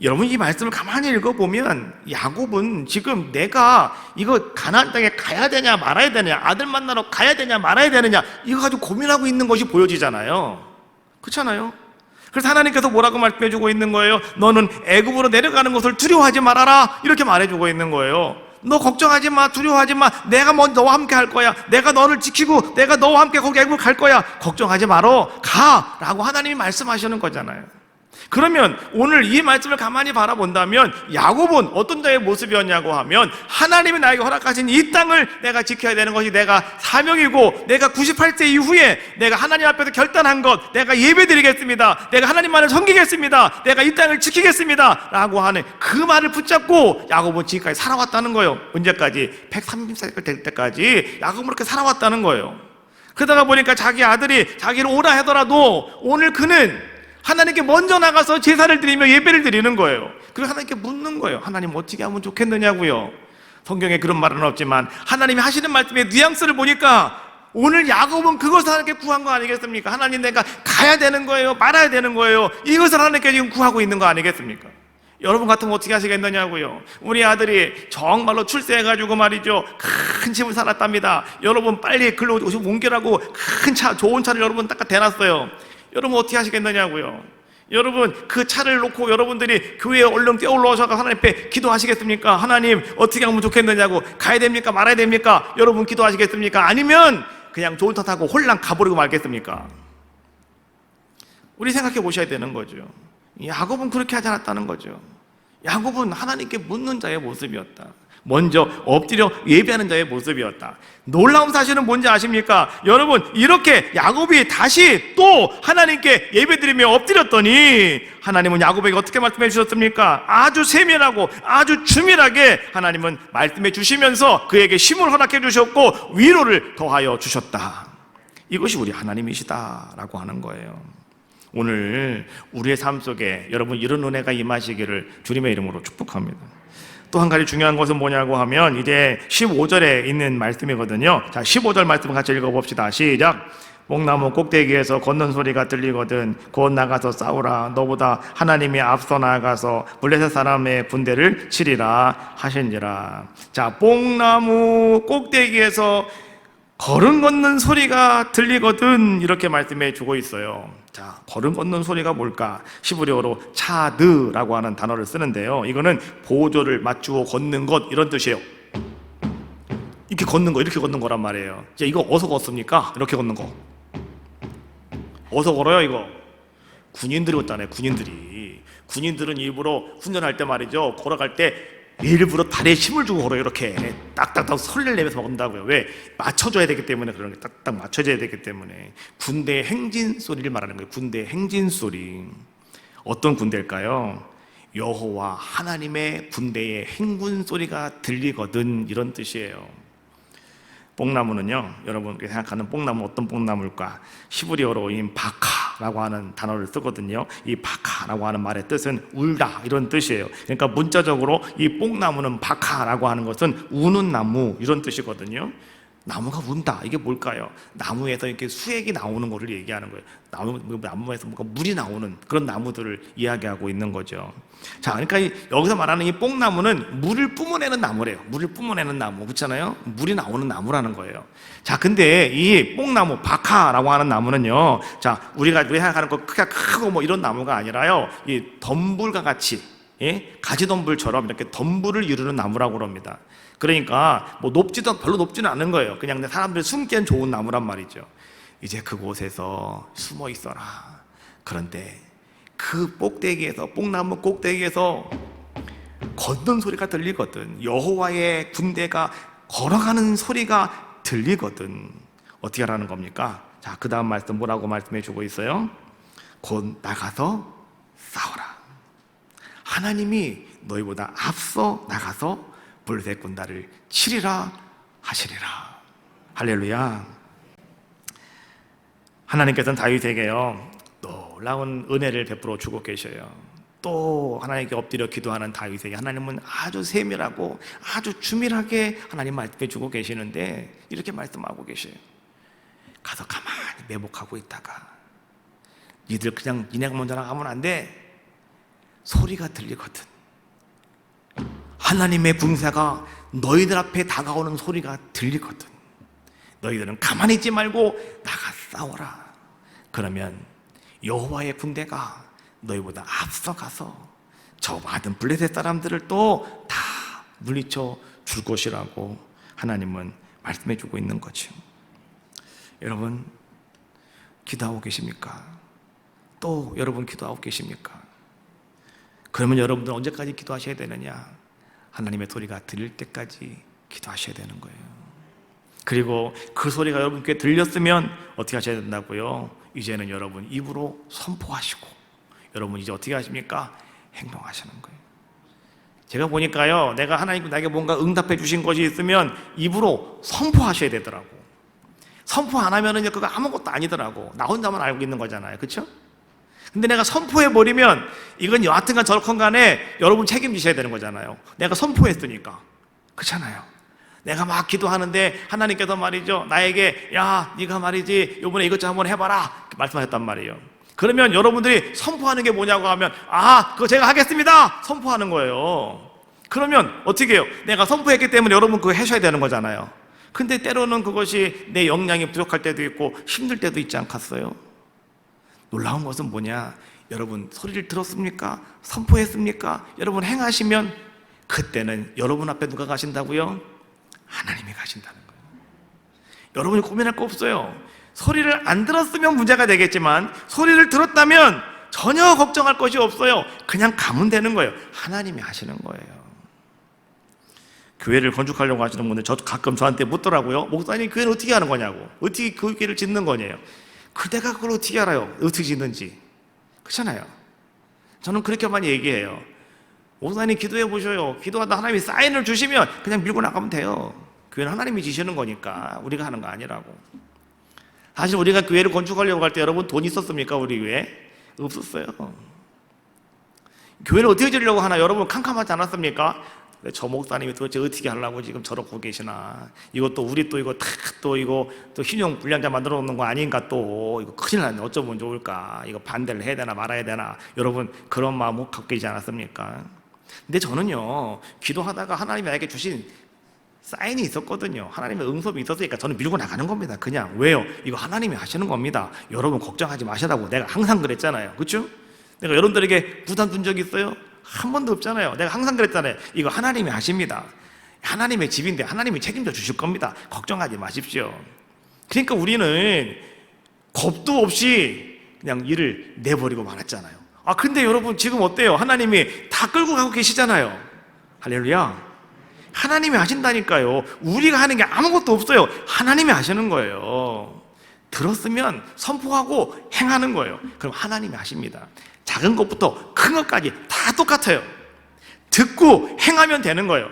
여러분, 이 말씀을 가만히 읽어보면 야곱은 지금 내가 이거 가나안 땅에 가야 되냐 말아야 되냐, 아들 만나러 가야 되냐 말아야 되느냐, 이거 가지고 고민하고 있는 것이 보여지잖아요. 그렇잖아요. 그래서 하나님께서 뭐라고 말씀해주고 있는 거예요? 너는 애굽으로 내려가는 것을 두려워하지 말아라, 이렇게 말해주고 있는 거예요. 너 걱정하지 마, 두려워하지 마. 내가 먼저 너와 함께 할 거야. 내가 너를 지키고 내가 너와 함께 거기 애굽 갈 거야. 걱정하지 말어, 가 라고 하나님이 말씀하시는 거잖아요. 그러면 오늘 이 말씀을 가만히 바라본다면 야곱은 어떤 자의 모습이었냐고 하면, 하나님이 나에게 허락하신 이 땅을 내가 지켜야 되는 것이 내가 사명이고, 내가 98세 이후에 내가 하나님 앞에서 결단한 것, 내가 예배드리겠습니다, 내가 하나님만을 섬기겠습니다, 내가 이 땅을 지키겠습니다 라고 하는 그 말을 붙잡고 야곱은 지금까지 살아왔다는 거예요. 언제까지? 130살 될 때까지 야곱은 그렇게 살아왔다는 거예요. 그러다가 보니까 자기 아들이 자기를 오라 하더라도 오늘 그는 하나님께 먼저 나가서 제사를 드리며 예배를 드리는 거예요. 그리고 하나님께 묻는 거예요. 하나님 어떻게 하면 좋겠느냐고요. 성경에 그런 말은 없지만 하나님이 하시는 말씀의 뉘앙스를 보니까 오늘 야곱은 그것을 하나님께 구한 거 아니겠습니까? 하나님, 내가 가야 되는 거예요, 말아야 되는 거예요, 이것을 하나님께 지금 구하고 있는 거 아니겠습니까? 여러분 같으면 어떻게 하시겠느냐고요. 우리 아들이 정말로 출세해가지고 말이죠, 큰 집을 살았답니다. 여러분 빨리 글로 옮기라고 큰 차, 좋은 차를 여러분 딱 대놨어요. 여러분 어떻게 하시겠느냐고요. 여러분 그 차를 놓고 여러분들이 교회에 얼른 뛰어 올라오셔서 하나님 앞에 기도하시겠습니까? 하나님 어떻게 하면 좋겠느냐고. 가야 됩니까 말아야 됩니까? 여러분 기도하시겠습니까? 아니면 그냥 좋은 차 타고 홀랑 가버리고 말겠습니까? 우리 생각해 보셔야 되는 거죠. 야곱은 그렇게 하지 않았다는 거죠. 야곱은 하나님께 묻는 자의 모습이었다. 먼저 엎드려 예배하는 자의 모습이었다. 놀라운 사실은 뭔지 아십니까? 여러분, 이렇게 야곱이 다시 또 하나님께 예배드리며 엎드렸더니 하나님은 야곱에게 어떻게 말씀해 주셨습니까? 아주 세밀하고 아주 주밀하게 하나님은 말씀해 주시면서 그에게 힘을 허락해 주셨고 위로를 더하여 주셨다. 이것이 우리 하나님이시다라고 하는 거예요. 오늘 우리의 삶 속에 여러분 이런 은혜가 임하시기를 주님의 이름으로 축복합니다. 또 한 가지 중요한 것은 뭐냐고 하면 이제 15절에 있는 말씀이거든요. 자, 15절 말씀 같이 읽어봅시다. 시작. 뽕나무 꼭대기에서 걷는 소리가 들리거든 곧 나가서 싸우라. 너보다 하나님이 앞서 나가서 블레셋 사람의 군대를 치리라 하신지라. 자, 뽕나무 꼭대기에서 걸음 걷는 소리가 들리거든, 이렇게 말씀해 주고 있어요. 자, 걸음 걷는 소리가 뭘까? 히브리어로 차드라고 하는 단어를 쓰는데요, 이거는 보조를 맞추고 걷는 것, 이런 뜻이에요. 이렇게 걷는 거, 이렇게 걷는 거란 말이에요. 이제 이거 어디서 걷습니까? 이렇게 걷는 거 어디서 걸어요? 이거 군인들이 걷잖아요. 군인들은 일부러 훈련할 때 말이죠, 걸어갈 때 일부러 다리에 힘을 주고 걸어요. 이렇게 딱딱딱 소리를 내면서 먹는다고요. 왜? 맞춰줘야 되기 때문에. 그런 게 딱딱 맞춰줘야 되기 때문에. 군대의 행진 소리를 말하는 거예요. 군대의 행진 소리. 어떤 군대일까요? 여호와 하나님의 군대의 행군 소리가 들리거든, 이런 뜻이에요. 뽕나무는요, 여러분께 생각하는 뽕나무 어떤 뽕나무일까? 히브리어로 인 바카라고 하는 단어를 쓰거든요. 이 바카라고 하는 말의 뜻은 울다, 이런 뜻이에요. 그러니까 문자적으로 이 뽕나무는 바카라고 하는 것은 우는 나무, 이런 뜻이거든요. 나무가 운다, 이게 뭘까요? 나무에서 이렇게 수액이 나오는 것을 얘기하는 거예요. 나무에서 뭔가 물이 나오는 그런 나무들을 이야기하고 있는 거죠. 자, 그러니까 여기서 말하는 이 뽕나무는 물을 뿜어내는 나무래요. 물을 뿜어내는 나무, 그렇잖아요. 물이 나오는 나무라는 거예요. 자, 근데 이 뽕나무 바카라고 하는 나무는요, 자, 우리가 생각하는 거 크고 뭐 이런 나무가 아니라요, 이 덤불과 같이, 가지덤불처럼 이렇게 덤불을 이루는 나무라고 그럽니다. 그러니까 뭐 별로 높지는 않은 거예요. 그냥 사람들이 숨기엔 좋은 나무란 말이죠. 이제 그곳에서 숨어 있어라. 그런데 그 꼭대기에서, 뽕나무 꼭대기에서 걷는 소리가 들리거든. 여호와의 군대가 걸어가는 소리가 들리거든. 어떻게 하라는 겁니까? 자, 그 다음 말씀 뭐라고 말씀해 주고 있어요? 곧 나가서 싸워라. 하나님이 너희보다 앞서 나가서 블레셋 군대를 치리라 하시리라. 할렐루야. 하나님께서는 다윗에게요 놀라운 은혜를 베풀어 주고 계셔요. 또 하나님께 엎드려 기도하는 다윗에게 하나님은 아주 세밀하고 아주 주밀하게 하나님 말씀해 주고 계시는데 이렇게 말씀하고 계셔요. 가서 가만히 매복하고 있다가 니들 그냥 니네가 먼저 나가면 안 돼. 소리가 들리거든. 하나님의 군사가 너희들 앞에 다가오는 소리가 들리거든. 너희들은 가만히 있지 말고 나가 싸워라. 그러면 여호와의 군대가 너희보다 앞서가서 저 많은 블레셋 사람들을 또 다 물리쳐 줄 것이라고 하나님은 말씀해 주고 있는 거죠. 여러분 기도하고 계십니까? 또 여러분 기도하고 계십니까? 그러면 여러분들 언제까지 기도하셔야 되느냐? 하나님의 소리가 들릴 때까지 기도하셔야 되는 거예요. 그리고 그 소리가 여러분께 들렸으면 어떻게 하셔야 된다고요? 이제는 여러분 입으로 선포하시고 여러분 이제 어떻게 하십니까? 행동하시는 거예요. 제가 보니까요 내가 하나님 나에게 뭔가 응답해 주신 것이 있으면 입으로 선포하셔야 되더라고. 선포 안 하면은 그거 아무것도 아니더라고. 나 혼자만 알고 있는 거잖아요. 그렇죠? 근데 내가 선포해버리면 이건 여하튼간 저렇건 간에 여러분 책임지셔야 되는 거잖아요. 내가 선포했으니까. 그렇잖아요. 내가 막 기도하는데 하나님께서 말이죠 나에게 야 네가 말이지 이번에 이것 좀 한번 해봐라 말씀하셨단 말이에요. 그러면 여러분들이 선포하는 게 뭐냐고 하면 그거 제가 하겠습니다 선포하는 거예요. 그러면 어떻게 해요? 내가 선포했기 때문에 여러분 그거 하셔야 되는 거잖아요. 근데 때로는 그것이 내 역량이 부족할 때도 있고 힘들 때도 있지 않겠어요? 놀라운 것은 뭐냐? 여러분 소리를 들었습니까? 선포했습니까? 여러분 행하시면 그때는 여러분 앞에 누가 가신다고요? 하나님이 가신다는 거예요. 여러분이 고민할 거 없어요. 소리를 안 들었으면 문제가 되겠지만 소리를 들었다면 전혀 걱정할 것이 없어요. 그냥 가면 되는 거예요. 하나님이 하시는 거예요. 교회를 건축하려고 하시는 분들 저 가끔 저한테 묻더라고요. 목사님 교회는 어떻게 하는 거냐고. 어떻게 교회를 짓는 거냐요. 그대가 그걸 어떻게 알아요? 어떻게 짓는지. 그렇잖아요. 저는 그렇게만 얘기해요. 목사님 기도해 보셔요. 기도하다 하나님이 사인을 주시면 그냥 밀고 나가면 돼요. 교회는 하나님이 지시는 거니까 우리가 하는 거 아니라고. 사실 우리가 교회를 건축하려고 할 때 여러분 돈 있었습니까? 우리 교회? 없었어요. 교회를 어떻게 지으려고 하나 여러분 캄캄하지 않았습니까? 저 목사님이 도대체 어떻게 하려고 지금 저러고 계시나. 이것도 우리 또 이거 또 신용 불량자 만들어 놓는 거 아닌가 또. 이거 큰일 났네. 어쩌면 좋을까. 이거 반대를 해야 되나 말아야 되나. 여러분 그런 마음 갖고 계시지 않았습니까? 근데 저는요 기도하다가 하나님이 나에게 주신 사인이 있었거든요. 하나님의 응답이 있었으니까 저는 밀고 나가는 겁니다. 그냥. 왜요? 이거 하나님이 하시는 겁니다. 여러분 걱정하지 마시라고 내가 항상 그랬잖아요. 그렇죠? 내가 여러분들에게 부담 준 적 있어요? 한 번도 없잖아요. 내가 항상 그랬잖아요. 이거 하나님이 하십니다. 하나님의 집인데 하나님이 책임져 주실 겁니다. 걱정하지 마십시오. 그러니까 우리는 겁도 없이 그냥 일을 내버리고 말았잖아요. 근데 여러분 지금 어때요? 하나님이 다 끌고 가고 계시잖아요. 할렐루야. 하나님이 하신다니까요. 우리가 하는 게 아무것도 없어요. 하나님이 하시는 거예요. 들었으면 선포하고 행하는 거예요. 그럼 하나님이 하십니다. 작은 것부터 큰 것까지 다 똑같아요. 듣고 행하면 되는 거예요.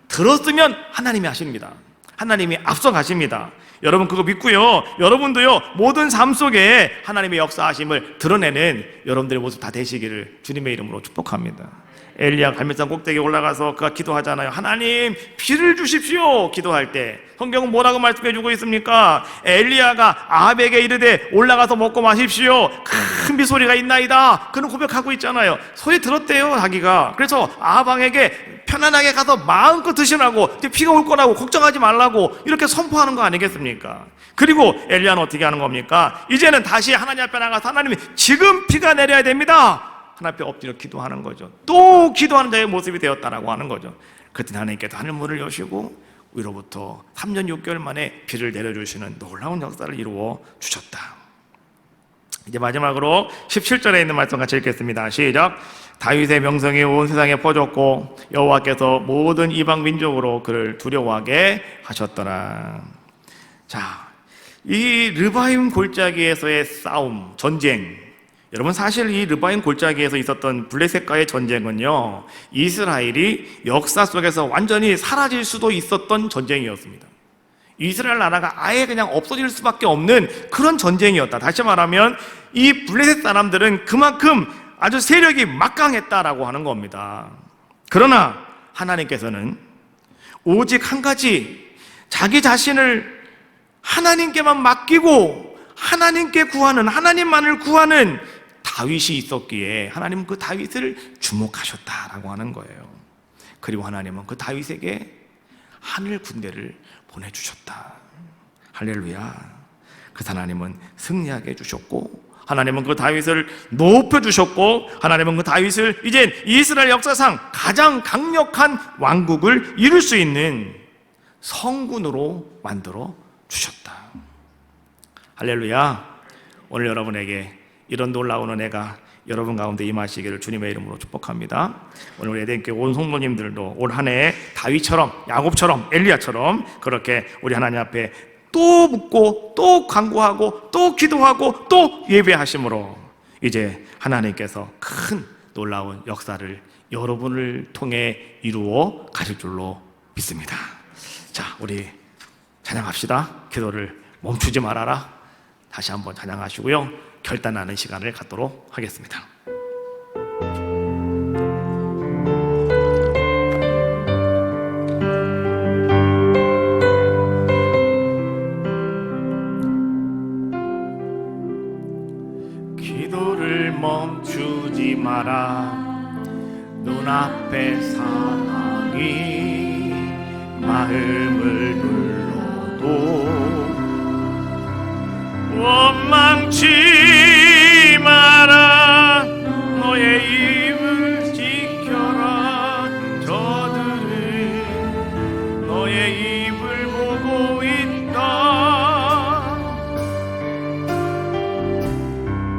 들었으면 하나님이 하십니다. 하나님이 앞서 가십니다. 여러분 그거 믿고요. 여러분도요 모든 삶 속에 하나님의 역사하심을 드러내는 여러분들의 모습 다 되시기를 주님의 이름으로 축복합니다. 엘리야 갈멜산 꼭대기에 올라가서 그가 기도하잖아요. 하나님 비를 주십시오. 기도할 때 성경은 뭐라고 말씀해주고 있습니까? 엘리야가 아합에게 이르되 올라가서 먹고 마십시오. 큰 비소리가 있나이다. 그는 고백하고 있잖아요. 소리 들었대요 자기가. 그래서 아합 왕에게 편안하게 가서 마음껏 드시라고, 피가 올 거라고 걱정하지 말라고 이렇게 선포하는 거 아니겠습니까? 그리고 엘리야는 어떻게 하는 겁니까? 이제는 다시 하나님 앞에 나가서 하나님이 지금 비가 내려야 됩니다. 하나님 앞에 엎드려 기도하는 거죠. 또 기도하는 자의 모습이 되었다라고 하는 거죠. 그때 하나님께서 하늘문을 여시고 위로부터 3년 6개월 만에 비를 내려주시는 놀라운 역사를 이루어 주셨다. 이제 마지막으로 17절에 있는 말씀 같이 읽겠습니다. 시작. 다윗의 명성이 온 세상에 퍼졌고 여호와께서 모든 이방 민족으로 그를 두려워하게 하셨더라. 자, 이 르바임 골짜기에서의 싸움, 전쟁, 여러분 사실 이 르바임 골짜기에서 있었던 블레셋과의 전쟁은요, 이스라엘이 역사 속에서 완전히 사라질 수도 있었던 전쟁이었습니다. 이스라엘 나라가 아예 그냥 없어질 수밖에 없는 그런 전쟁이었다. 다시 말하면 이 블레셋 사람들은 그만큼 아주 세력이 막강했다라고 하는 겁니다. 그러나 하나님께서는 오직 한 가지, 자기 자신을 하나님께만 맡기고 하나님께 구하는, 하나님만을 구하는 다윗이 있었기에 하나님은 그 다윗을 주목하셨다라고 하는 거예요. 그리고 하나님은 그 다윗에게 하늘 군대를 보내주셨다. 할렐루야. 그 하나님은 승리하게 해주셨고, 하나님은 그 다윗을 높여주셨고, 하나님은 그 다윗을 이젠 이스라엘 역사상 가장 강력한 왕국을 이룰 수 있는 성군으로 만들어 주셨다. 할렐루야. 오늘 여러분에게 이런 놀라운 은혜가 여러분 가운데 임하시기를 주님의 이름으로 축복합니다. 오늘 우리 에덴교회 온 성도님들도 올 한 해 다윗처럼, 야곱처럼, 엘리야처럼 그렇게 우리 하나님 앞에 또 묻고 또 간구하고 또 기도하고 또 예배하심으로 이제 하나님께서 큰 놀라운 역사를 여러분을 통해 이루어 가실 줄로 믿습니다. 자, 우리 찬양합시다. 기도를 멈추지 말아라. 다시 한번 찬양하시고요, 결단하는 시간을 갖도록 하겠습니다. 기도를 멈추지 마라. 눈앞의 상황이 마음을 눌러도 원망치 마라. 너의 입을 지켜라. 저들은 너의 입을 보고 있다.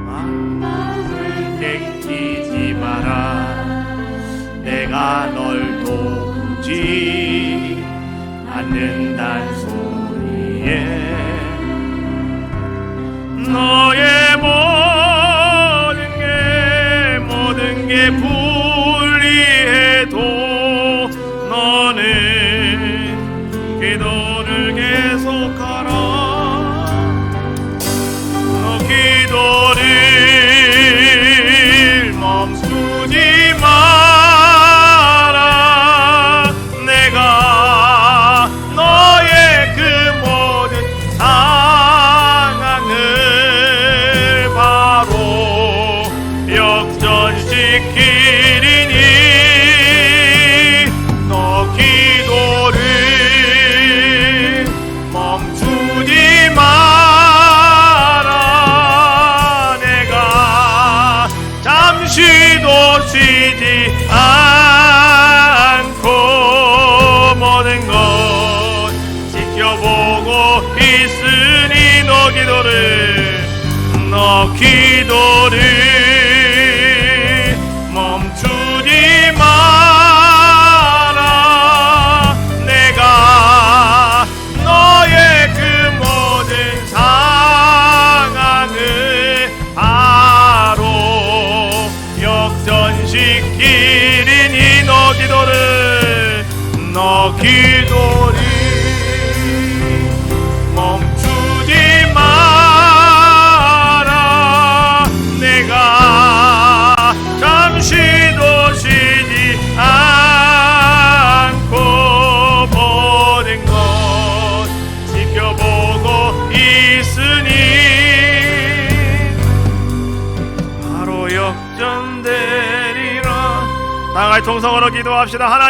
마음을 내키지 마라. 내가 널 도우지 않는단 소리에 너의 모든 게 불리해도 너는 기도를 계속하라. 너 기도를 멈추지 마라. 내가 너의 그 모든 역전시키리니 너 기도를 멈추지 마라. 내가 잠시도 쉬지 않고 모든 것 지켜보고 있으니 너 기도를 멈추지 마라. 내가 너의 그 모든 상황을 바로 역전시키리니 너 기도를 멈추지 마라. 내가 잠시도 쉬지 않고 모든 것 지켜보고 있으니 바로 역전되리라. 다 같이 통성으로 기도합시다. 하나님